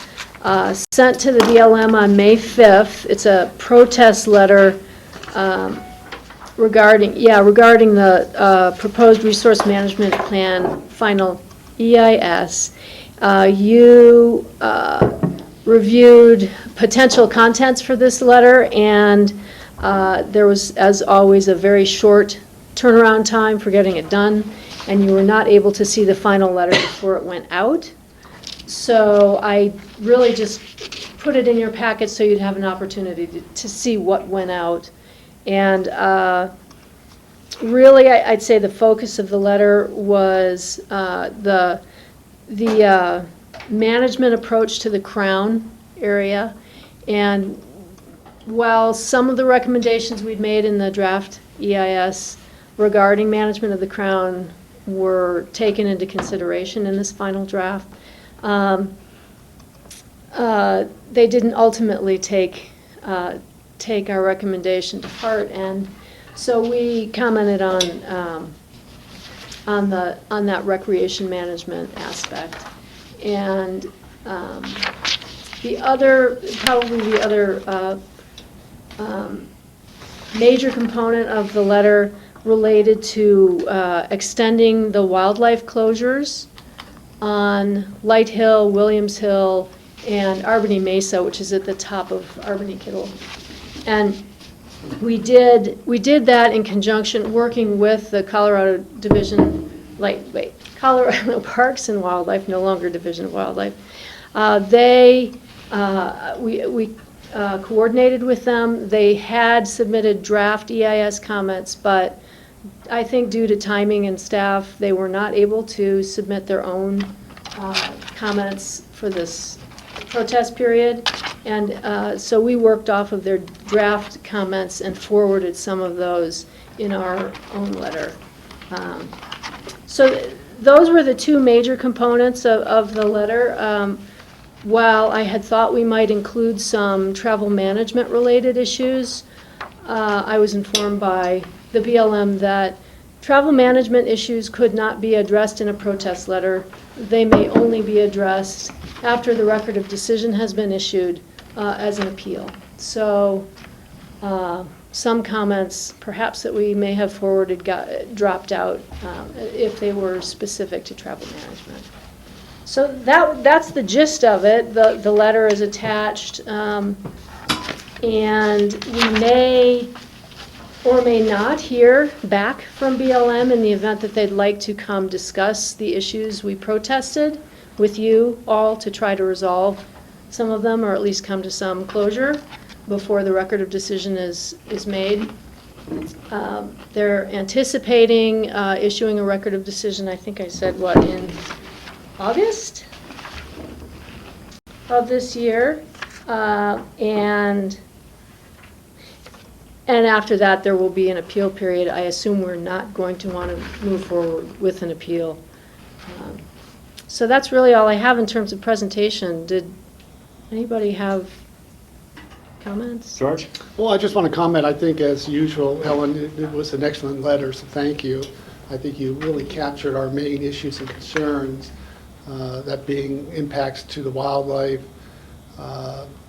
sent to the BLM on May 5th. It's a protest letter regarding the proposed resource management plan, final EIS. You reviewed potential contents for this letter, and there was, as always, a very short turnaround time for getting it done, and you were not able to see the final letter before it went out. So I really just put it in your packet so you'd have an opportunity to see what went out. And really, I'd say the focus of the letter was the management approach to the Crown area. And while some of the recommendations we'd made in the draft EIS regarding management of the Crown were taken into consideration in this final draft, they didn't ultimately take our recommendation to heart, and so we commented on that recreation management aspect. And the other major component of the letter related to extending the wildlife closures on Light Hill, Williams Hill, and Albany Mesa, which is at the top of Albany Kittle. And we did that in conjunction, working with the Colorado Division, Colorado Parks and Wildlife, no longer Division of Wildlife. We coordinated with them. They had submitted draft EIS comments, but I think due to timing and staff, they were not able to submit their own comments for this protest period. And so we worked off of their draft comments and forwarded some of those in our own letter. So those were the two major components of the letter. While I had thought we might include some travel management related issues, I was informed by the BLM that travel management issues could not be addressed in a protest letter. They may only be addressed after the record of decision has been issued as an appeal. So some comments perhaps that we may have forwarded dropped out if they were specific to travel management. So that's the gist of it. The letter is attached, and we may or may not hear back from BLM in the event that they'd like to come discuss the issues we protested with you all to try to resolve some of them, or at least come to some closure before the record of decision is made. They're anticipating issuing a record of decision, I think I said, in August of this year, and after that there will be an appeal period. I assume we're not going to want to move forward with an appeal. So that's really all I have in terms of presentation. Did anybody have comments? George? Well, I just want to comment, I think as usual, Ellen, it was an excellent letter, so thank you. I think you really captured our main issues and concerns, that being impacts to the wildlife,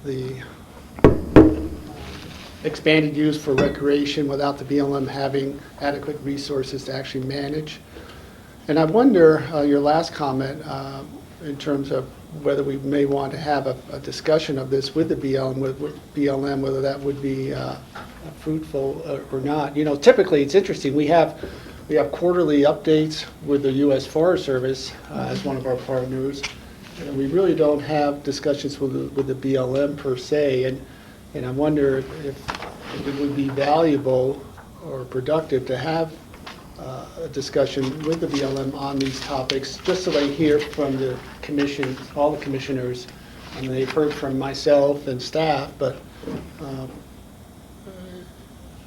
the expanded use for recreation without the BLM having adequate resources to actually manage. And I wonder, your last comment, in terms of whether we may want to have a discussion of this with the BLM, whether that would be fruitful or not. You know, typically it's interesting. We have quarterly updates with the U.S. Forest Service as one of our partners, and we really don't have discussions with the BLM per se. And I wonder if it would be valuable or productive to have a discussion with the BLM on these topics, just so they hear from the commission, all the commissioners. I mean, they've heard from myself and staff, but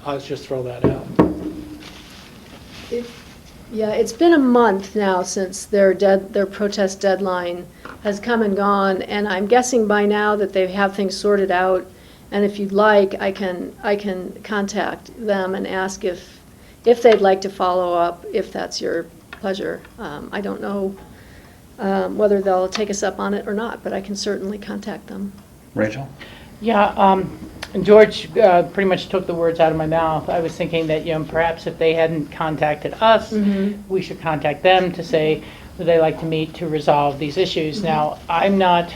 I'll just throw that out. It's been a month now since their protest deadline has come and gone, and I'm guessing by now that they have things sorted out. And if you'd like, I can contact them and ask if they'd like to follow up, if that's your pleasure. I don't know whether they'll take us up on it or not, but I can certainly contact them. Rachel? Yeah, and George pretty much took the words out of my mouth. I was thinking that, perhaps if they hadn't contacted us, we should contact them to say, would they like to meet to resolve these issues? Now, I'm not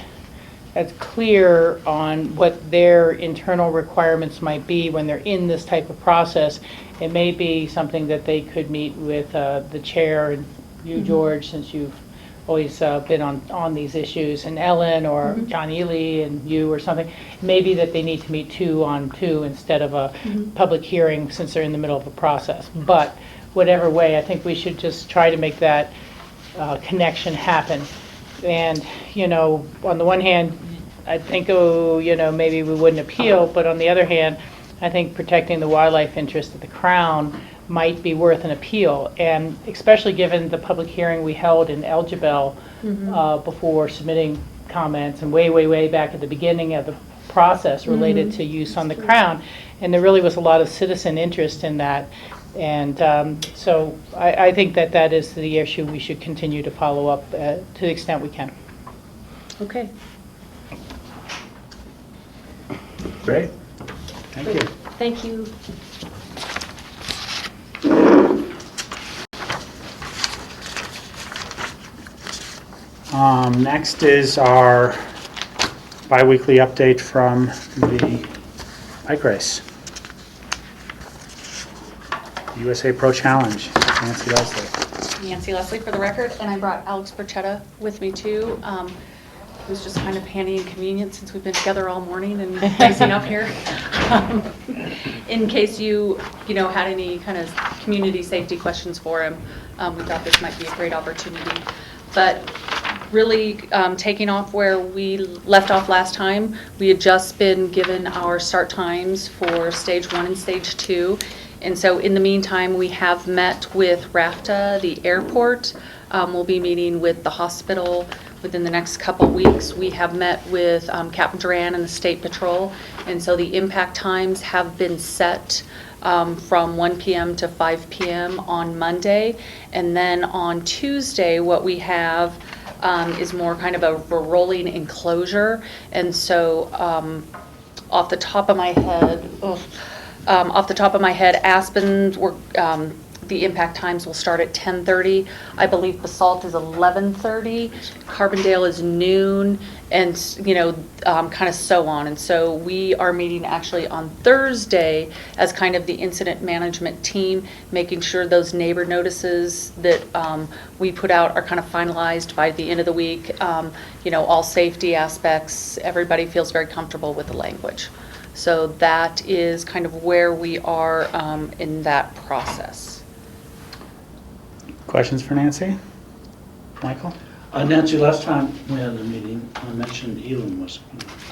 as clear on what their internal requirements might be when they're in this type of process. It may be something that they could meet with the chair and you, George, since you've always been on these issues, and Ellen or John Ely and you or something. Maybe that they need to meet 2-on-2 instead of a public hearing since they're in the middle of a process. But whatever way, I think we should just try to make that connection happen. And, on the one hand, I think, maybe we wouldn't appeal, but on the other hand, I think protecting the wildlife interest of the Crown might be worth an appeal, and especially given the public hearing we held in Elgibel before submitting comments, and way back at the beginning of the process related to use on the Crown, and there really was a lot of citizen interest in that. And so I think that is the issue we should continue to follow up to the extent we can. Okay. Great. Thank you. Thank you. Next is our bi-weekly update from the bike race. USA Pro Challenge. Nancy Leslie. Nancy Leslie for the record, and I brought Alex Burchetta with me too. It was just kind of handy and convenient since we've been together all morning and racing up here. In case you had any kind of community safety questions for him, we thought this might be a great opportunity. But really taking off where we left off last time, we had just been given our start times for stage 1 and stage 2. And so in the meantime, we have met with RAFTA, the airport. We'll be meeting with the hospital within the next couple weeks. We have met with Captain Duran and the State Patrol. And so the impact times have been set from 1 p.m. to 5 p.m. on Monday. And then on Tuesday, what we have is more kind of a rolling enclosure. And so off the top of my head, Aspen, the impact times will start at 10:30. I believe Basalt is 11:30. Carbondale is noon, and kind of so on. And so we are meeting actually on Thursday as kind of the incident management team, making sure those neighbor notices that we put out are kind of finalized by the end of the week. All safety aspects, everybody feels very comfortable with the language. So that is kind of where we are in that process. Questions for Nancy? Michael? Nancy, last time we had the meeting, I mentioned Elam was.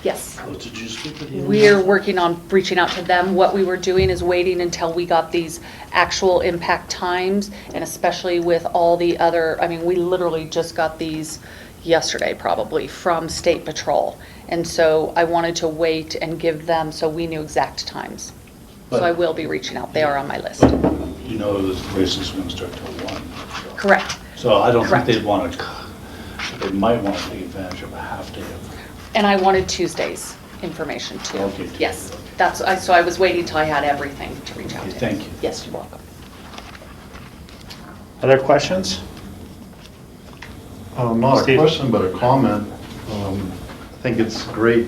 Yes. Oh, did you speak with Elam? We're working on reaching out to them. What we were doing is waiting until we got these actual impact times, and especially with all the other, we literally just got these yesterday probably from State Patrol. And so I wanted to wait and give them so we knew exact times. So I will be reaching out. They are on my list. You know this race is going to start till 1. Correct. So I don't Correct. think they'd want to, they might want to take advantage of a half day of. And I wanted Tuesday's information too. Okay. Yes. So I was waiting till I had everything to reach out Okay, to. thank you. Yes, you're welcome. Other questions? Not a Steve? question, but a comment. I think it's great,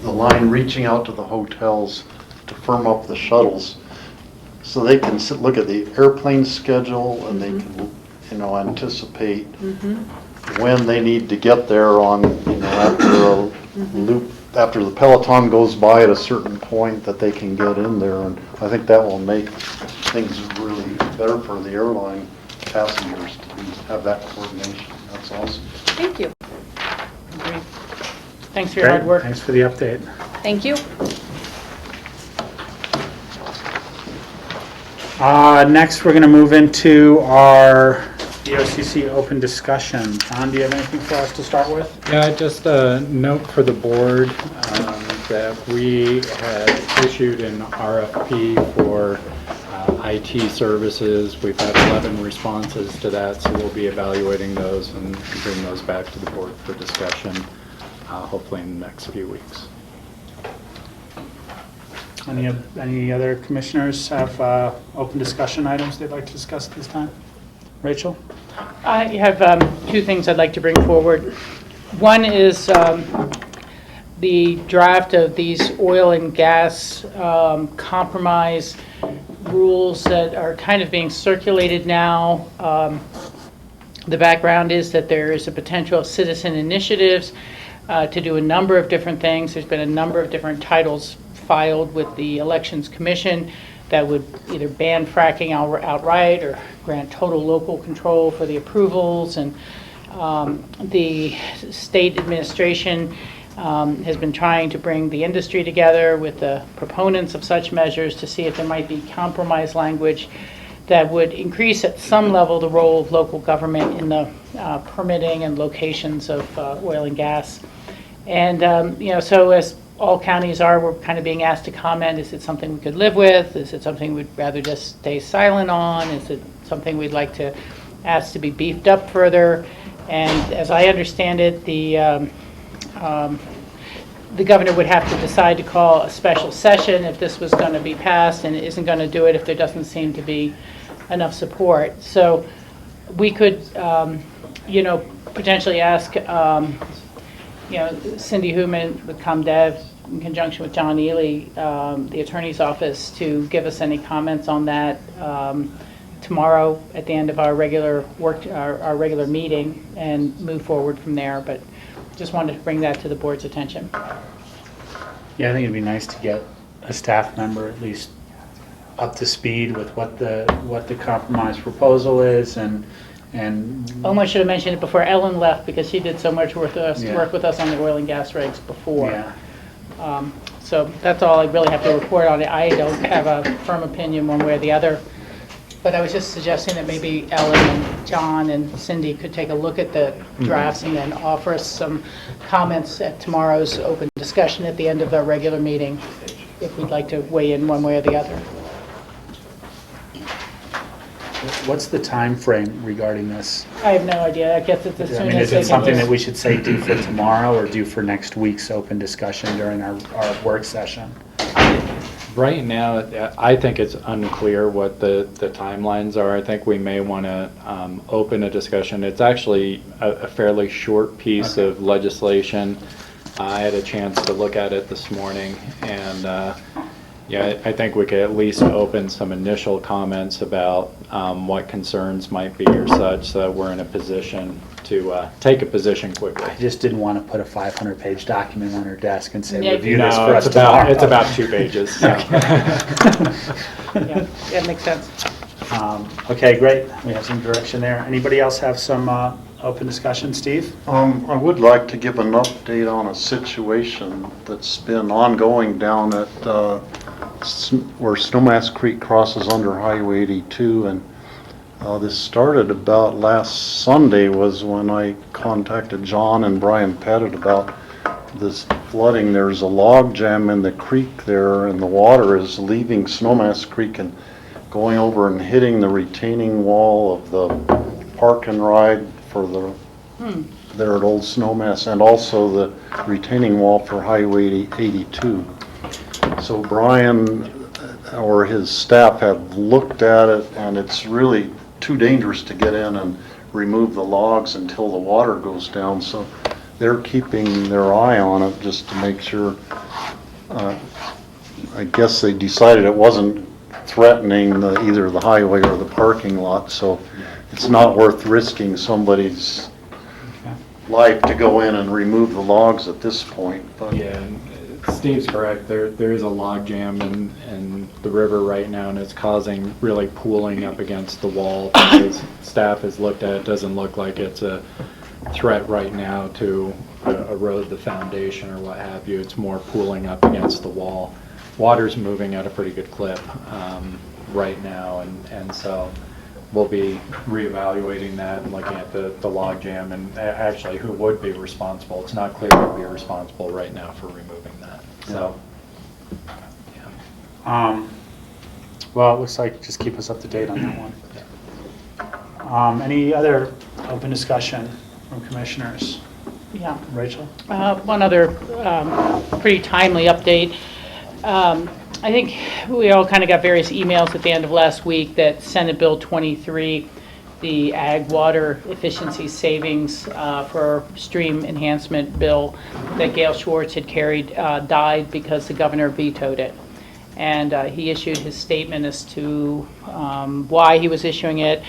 the line reaching out to the hotels to firm up the shuttles so they can look at the airplane schedule and they can, anticipate when they need to get there on, after a loop, after the peloton goes by at a certain point that they can get in there. And I think that will make things really better for the airline passengers to have that coordination. That's awesome. Thank you. Great. Thanks for your Great. hard work. Thanks for the update. Thank you. Next, we're going to move into our BOCC open discussion. John, do you have anything for us to start with? Yeah, just a note for the board that we had issued an RFP for IT services, we've had 11 responses to that, so we'll be evaluating those and bring those back to the board for discussion, hopefully in the next few weeks. Any other commissioners have open discussion items they'd like to discuss at this time? Rachel? I have two things I'd like to bring forward. One is the draft of these oil and gas compromise rules that are kind of being circulated now. The background is that there is a potential of citizen initiatives to do a number of different things. There's been a number of different titles filed with the Elections Commission that would either ban fracking outright or grant total local control for the approvals. And the state administration has been trying to bring the industry together with the proponents of such measures to see if there might be compromise language that would increase at some level the role of local government in the permitting and locations of oil and gas. And, so as all counties are, we're kind of being asked to comment. Is it something we could live with? Is it something we'd rather just stay silent on? Is it something we'd like to ask to be beefed up further? And as I understand it, the governor would have to decide to call a special session if this was going to be passed, and isn't going to do it if there doesn't seem to be enough support. So we could, potentially ask, Cindy Human with ComDev in conjunction with John Ely, the attorney's office, to give us any comments on that tomorrow at the end of our regular our regular meeting, and move forward from there. But just wanted to bring that to the board's attention. Yeah, I think it'd be nice to get a staff member at least up to speed with what the compromise proposal is, and I should have mentioned it before Ellen left, because she did so much work with us on the oil and gas regs before. Yeah. So that's all I really have to report on it. I don't have a firm opinion one way or the other, but I was just suggesting that maybe Ellen and John and Cindy could take a look at the drafts and then offer us some comments at tomorrow's open discussion at the end of our regular meeting, if we'd like to weigh in one way or the other. What's the time frame regarding this? I have no idea. I guess it's as soon as Is they it can something just- that we should say do for tomorrow, or do for next week's open discussion during our work session? Right now, I think it's unclear what the timelines are. I think we may want to open a discussion. It's actually a fairly short piece of legislation. I had a chance to look at it this morning, and I think we could at least open some initial comments about what concerns might be or such, so that we're in a position to take a position quickly. I just didn't want to put a 500-page document on her desk and say, Yeah, review this for No, us tomorrow. it's about 2 pages. So. Yeah, that makes sense. Okay, great. We have some direction there. Anybody else have some open discussion? Steve? I would like to give an update on a situation that's been ongoing down at where Snowmass Creek crosses under Highway 82, and this started about last Sunday was when I contacted John and Brian Pettit about this flooding. There's a log jam in the creek there, and the water is leaving Snowmass Creek and going over and hitting the retaining wall of the park and ride for the there at Old Snowmass, and also the retaining wall for Highway 82. So Brian or his staff have looked at it, and it's really too dangerous to get in and remove the logs until the water goes down. So they're keeping their eye on it just to make sure. I guess they decided it wasn't threatening either the highway or the parking lot, so it's not worth risking somebody's life to go in and remove the logs at this point. But Yeah, Steve's correct. There is a log jam in the river right now, and it's causing really pooling up against the wall. His staff has looked at it. Doesn't look like it's a threat right now to erode the foundation or what have you. It's more pooling up against the wall. Water's moving at a pretty good clip right now, and so we'll be reevaluating that and looking at the log jam and actually who would be responsible. It's not clear who would be responsible right now for removing that. So, yeah. Well, it looks like just keep us up to date on that one. Any other open discussion from commissioners? Yeah. Rachel? One other pretty timely update. I think we all kind of got various emails at the end of last week that Senate Bill 23, the Ag Water Efficiency Savings for Stream Enhancement Bill that Gail Schwartz had carried, died because the governor vetoed it. And he issued his statement as to why he was issuing it,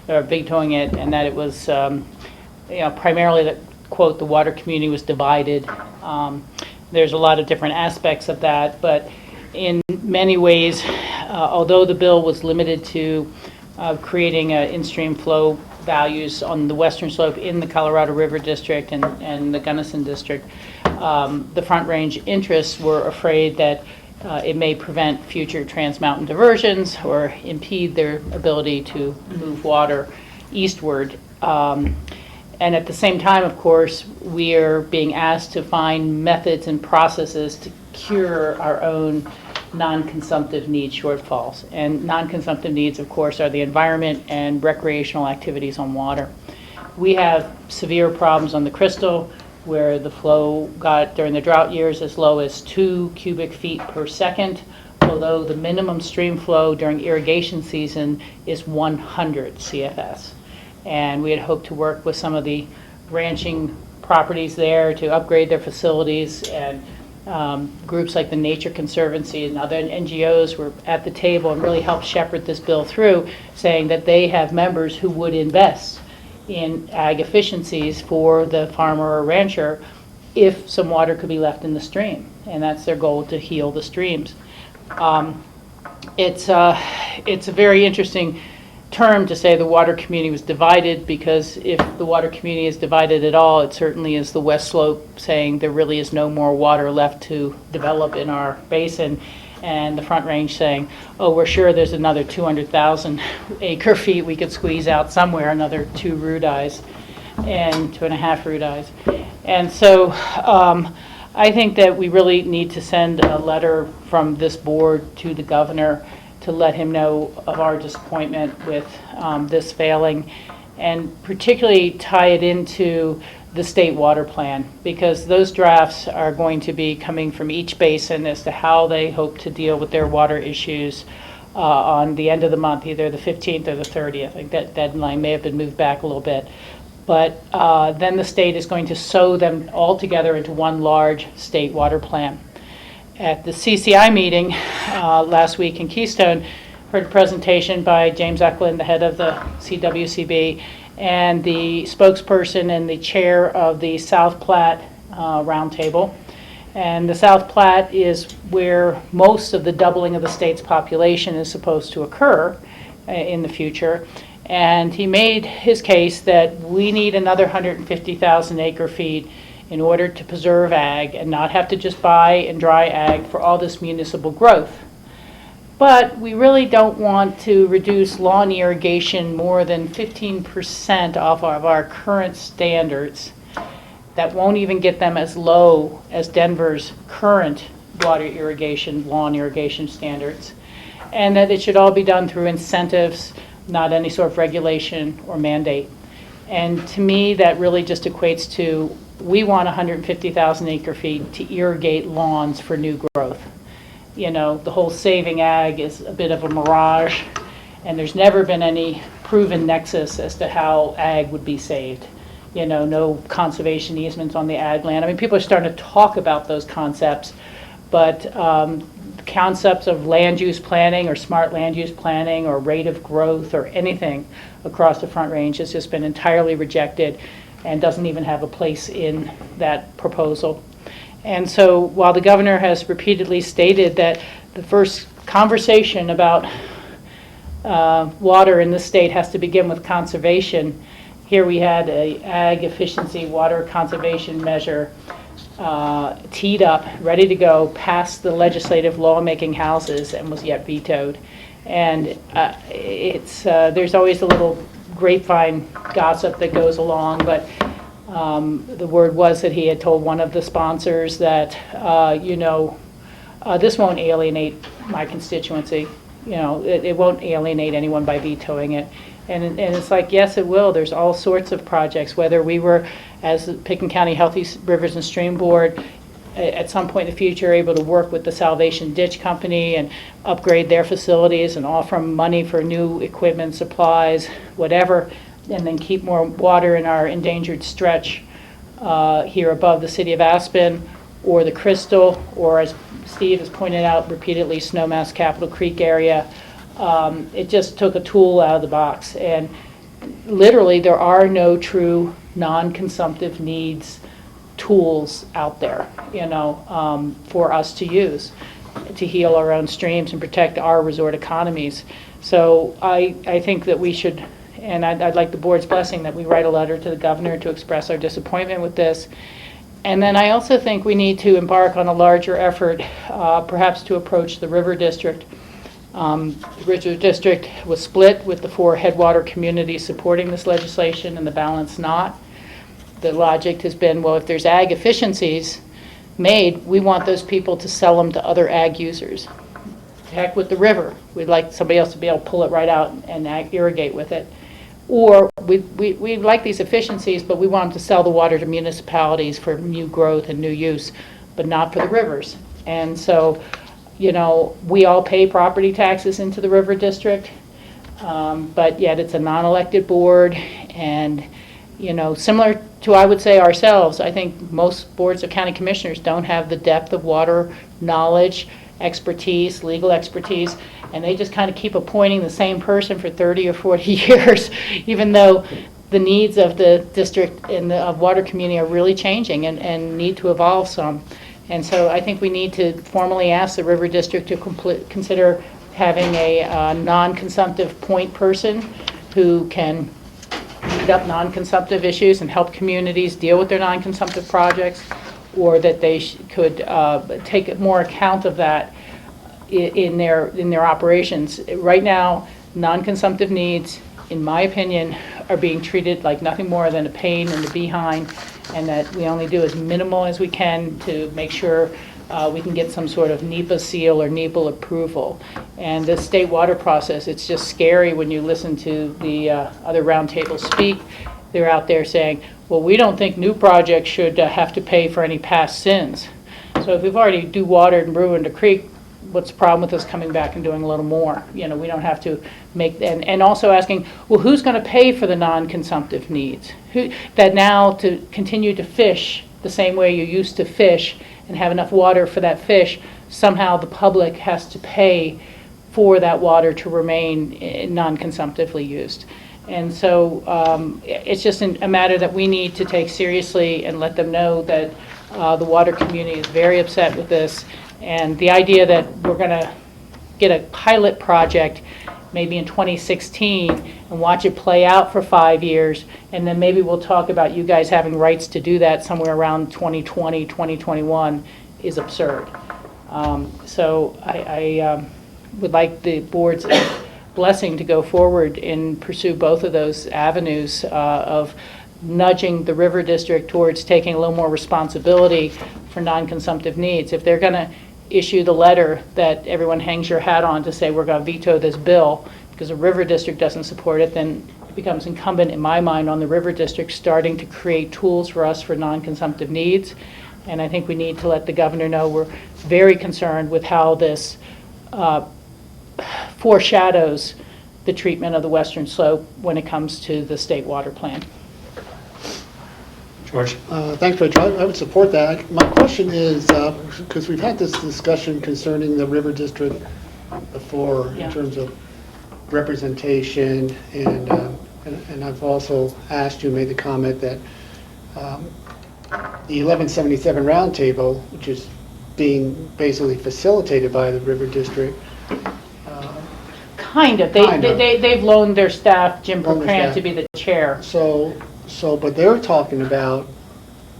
or vetoing it, and that it was primarily that, quote, the water community was divided. There's a lot of different aspects of that, but in many ways, although the bill was limited to creating in-stream flow values on the western slope in the Colorado River District and the Gunnison District, the Front Range interests were afraid that it may prevent future trans-mountain diversions or impede their ability to move water eastward. And at the same time, of course, we are being asked to find methods and processes to cure our own non-consumptive need shortfalls. And non-consumptive needs, of course, are the environment and recreational activities on water. We have severe problems on the Crystal, where the flow got, during the drought years, as low as 2 cubic feet per second, although the minimum stream flow during irrigation season is 100 CFS. And we had hoped to work with some of the ranching properties there to upgrade their facilities, and groups like the Nature Conservancy and other NGOs were at the table and really helped shepherd this bill through, saying that they have members who would invest in ag efficiencies for the farmer or rancher if some water could be left in the stream, and that's their goal, to heal the streams. It's a very interesting term to say the water community was divided, because if the water community is divided at all, it certainly is the West Slope saying there really is no more water left to develop in our basin, and the Front Range saying, oh, we're sure there's another 200,000 acre feet we could squeeze out somewhere, another 2 root eyes and 2.5 root eyes. And so I think that we really need to send a letter from this board to the governor to let him know of our disappointment with this failing, and particularly tie it into the state water plan, because those drafts are going to be coming from each basin as to how they hope to deal with their water issues on the end of the month, either the 15th or the 30th. I think that deadline may have been moved back a little bit. But then the state is going to sew them all together into one large state water plan. At the CCI meeting last week in Keystone, heard a presentation by James Eklund, the head of the CWCB, and the spokesperson and the chair of the South Platte Roundtable. And the South Platte is where most of the doubling of the state's population is supposed to occur in the future. And he made his case that we need another 150,000 acre feet in order to preserve ag and not have to just buy and dry ag for all this municipal growth. But we really don't want to reduce lawn irrigation more than 15% off of our current standards. That won't even get them as low as Denver's current water irrigation, lawn irrigation standards. And that it should all be done through incentives, not any sort of regulation or mandate. And to me, that really just equates to, we want 150,000 acre feet to irrigate lawns for new growth. You know, the whole saving ag is a bit of a mirage, and there's never been any proven nexus as to how ag would be saved. You know, no conservation easements on the ag land. I mean, people are starting to talk about those concepts, but concepts of land use planning or smart land use planning or rate of growth or anything across the Front Range has just been entirely rejected and doesn't even have a place in that proposal. And so while the governor has repeatedly stated that the first conversation about water in this state has to begin with conservation, here we had a ag efficiency water conservation measure teed up, ready to go, past the legislative lawmaking houses, and was yet vetoed. And there's always a little grapevine gossip that goes along, but the word was that he had told one of the sponsors that, this won't alienate my constituency. it won't alienate anyone by vetoing it. And it's like, yes, it will. There's all sorts of projects, whether we were, as the Pitkin County Healthy Rivers and Stream Board, at some point in the future, able to work with the Salvation Ditch Company and upgrade their facilities and offer them money for new equipment, supplies, whatever, and then keep more water in our endangered stretch here above the city of Aspen, or the Crystal, or as Steve has pointed out repeatedly, Snowmass Capitol Creek area. It just took a tool out of the box. And literally, there are no true non-consumptive needs tools out there, for us to use to heal our own streams and protect our resort economies. So I think that we should, and I'd like the board's blessing that we write a letter to the governor to express our disappointment with this. And then I also think we need to embark on a larger effort, perhaps to approach the River District. The River District was split with the 4 headwater communities supporting this legislation and the balance not. The logic has been, well, if there's ag efficiencies made, we want those people to sell them to other ag users. Heck with the river. We'd like somebody else to be able to pull it right out and irrigate with it. Or we like these efficiencies, but we want them to sell the water to municipalities for new growth and new use, but not for the rivers. And so, we all pay property taxes into the River District, but yet it's a non-elected board. And, similar to, I would say, ourselves, I think most boards of county commissioners don't have the depth of water knowledge, expertise, legal expertise, and they just kind of keep appointing the same person for 30 or 40 years, even though the needs of the district and the water community are really changing and need to evolve some. And so I think we need to formally ask the River District to consider having a non-consumptive point person who can lead up non-consumptive issues and help communities deal with their non-consumptive projects, or that they could take more account of that in their operations. Right now, non-consumptive needs, in my opinion, are being treated like nothing more than a pain in the behind, and that we only do as minimal as we can to make sure we can get some sort of NEPA seal or NEPA approval. And the state water process, it's just scary when you listen to the other roundtables speak. They're out there saying, well, we don't think new projects should have to pay for any past sins. So if we've already dewatered and ruined a creek, what's the problem with us coming back and doing a little more? We don't have to make, and also asking, well, who's going to pay for the non-consumptive needs? That now to continue to fish the same way you used to fish and have enough water for that fish, somehow the public has to pay for that water to remain non-consumptively used. And so it's just a matter that we need to take seriously and let them know that the water community is very upset with this. And the idea that we're going to get a pilot project maybe in 2016 and watch it play out for 5 years, and then maybe we'll talk about you guys having rights to do that somewhere around 2020, 2021 is absurd. So I would like the board's blessing to go forward and pursue both of those avenues of nudging the River District towards taking a little more responsibility for non-consumptive needs. If they're going to issue the letter that everyone hangs your hat on to say we're going to veto this bill because the River District doesn't support it, then it becomes incumbent in my mind on the River District starting to create tools for us for non-consumptive needs. And I think we need to let the governor know we're very concerned with how this foreshadows the treatment of the Western Slope when it comes to the state water plan. George? Thanks, Rachel. I would support that. My question is, because we've had this discussion concerning the River District before Yeah. in terms of representation, and I've also asked you, made the comment that the 1177 roundtable, which is being basically facilitated by the River District. Kind of. Kind of. They've loaned their staff, Jim Loaned their Procran, staff. to be the chair. But they're talking about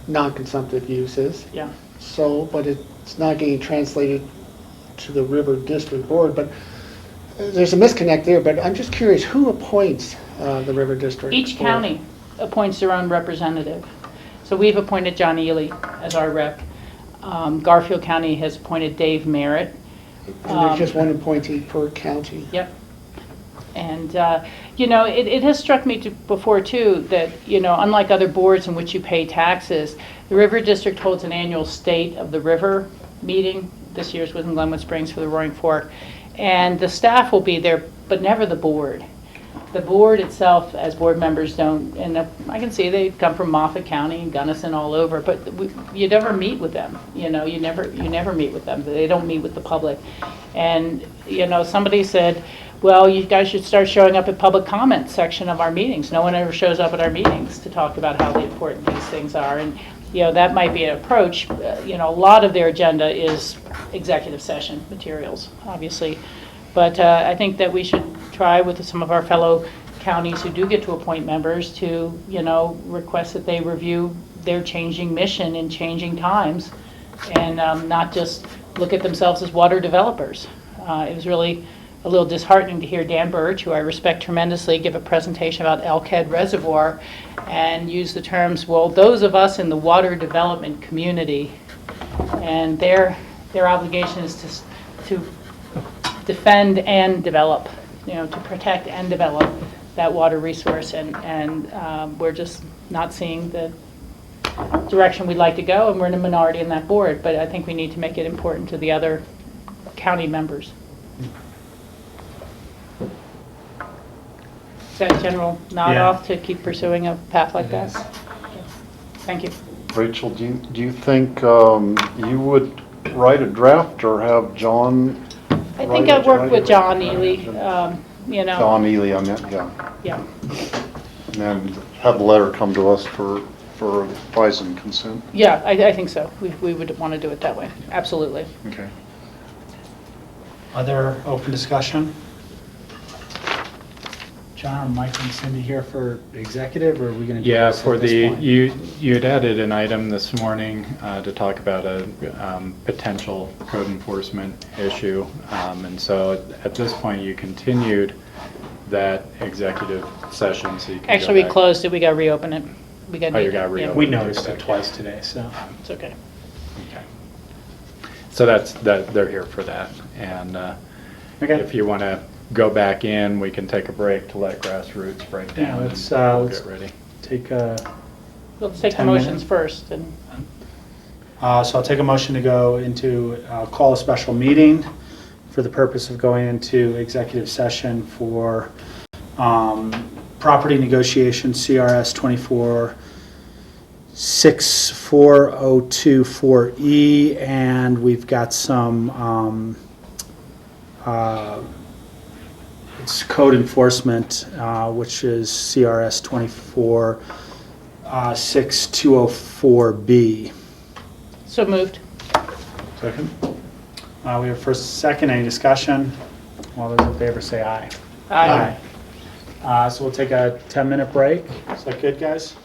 non-consumptive uses. Yeah. But it's not getting translated to the River District Board. But there's a disconnect there. But I'm just curious, who appoints the River District? Each Board? county appoints their own representative. So we've appointed John Ely as our rep. Garfield County has appointed Dave Merritt. And there's just one appointee per county. Yep. And, it has struck me before too, that, unlike other boards in which you pay taxes, the River District holds an annual State of the River meeting. This year's was in Glenwood Springs for the Roaring Fork. And the staff will be there, but never the board. The board itself, as board members, don't, and I can see they come from Moffat County and Gunnison all over, but you never meet with them. You never meet with them. They don't meet with the public. And, somebody said, well, you guys should start showing up at public comment section of our meetings. No one ever shows up at our meetings to talk about how important these things are. And, that might be an approach. A lot of their agenda is executive session materials, obviously. But I think that we should try with some of our fellow counties who do get to appoint members to, request that they review their changing mission in changing times and not just look at themselves as water developers. It was really a little disheartening to hear Dan Birch, who I respect tremendously, give a presentation about Elkhead Reservoir and use the terms, well, those of us in the water development community, and their obligation is to defend and develop, to protect and develop that water resource, and we're just not seeing the direction we'd like to go, and we're in a minority in that board, but I think we need to make it important to the other county members. Is that a general nod Yeah. off to keep pursuing a path like that? Thank you. Rachel, do you think you would write a draft or have John? I think I've worked with John Ely, John Ely, I meant, yeah. yeah. And have a letter come to us for advice and consent. Yeah, I think so. We would want to do it that way, absolutely. Okay. Other open discussion? John, Mike, and Cindy here for executive, or are we going to do Yeah, this for at this the, point? you had added an item this morning to talk about a potential code enforcement issue. And so at this point, you continued that executive session, so you can go Actually, we back. closed it, we got to reopen it. We got Oh, you gotta reopen We it. noticed it twice today, so. It's okay. Okay. So they're here for that. And Okay. if you want to go back in, we can take a break to let grassroots break Yeah, down. let's, and we'll let's get ready. take a, Let's take the 10 motions minutes. first, and so I'll take a motion to go into, call a special meeting for the purpose of going into executive session for property negotiation, CRS 24-64024E, and we've got some it's code enforcement, which is CRS 24-6204B. so moved. Second. We have first, second, any discussion? All those in favor say aye. Aye. So we'll take a 10-minute break. Is that good, guys?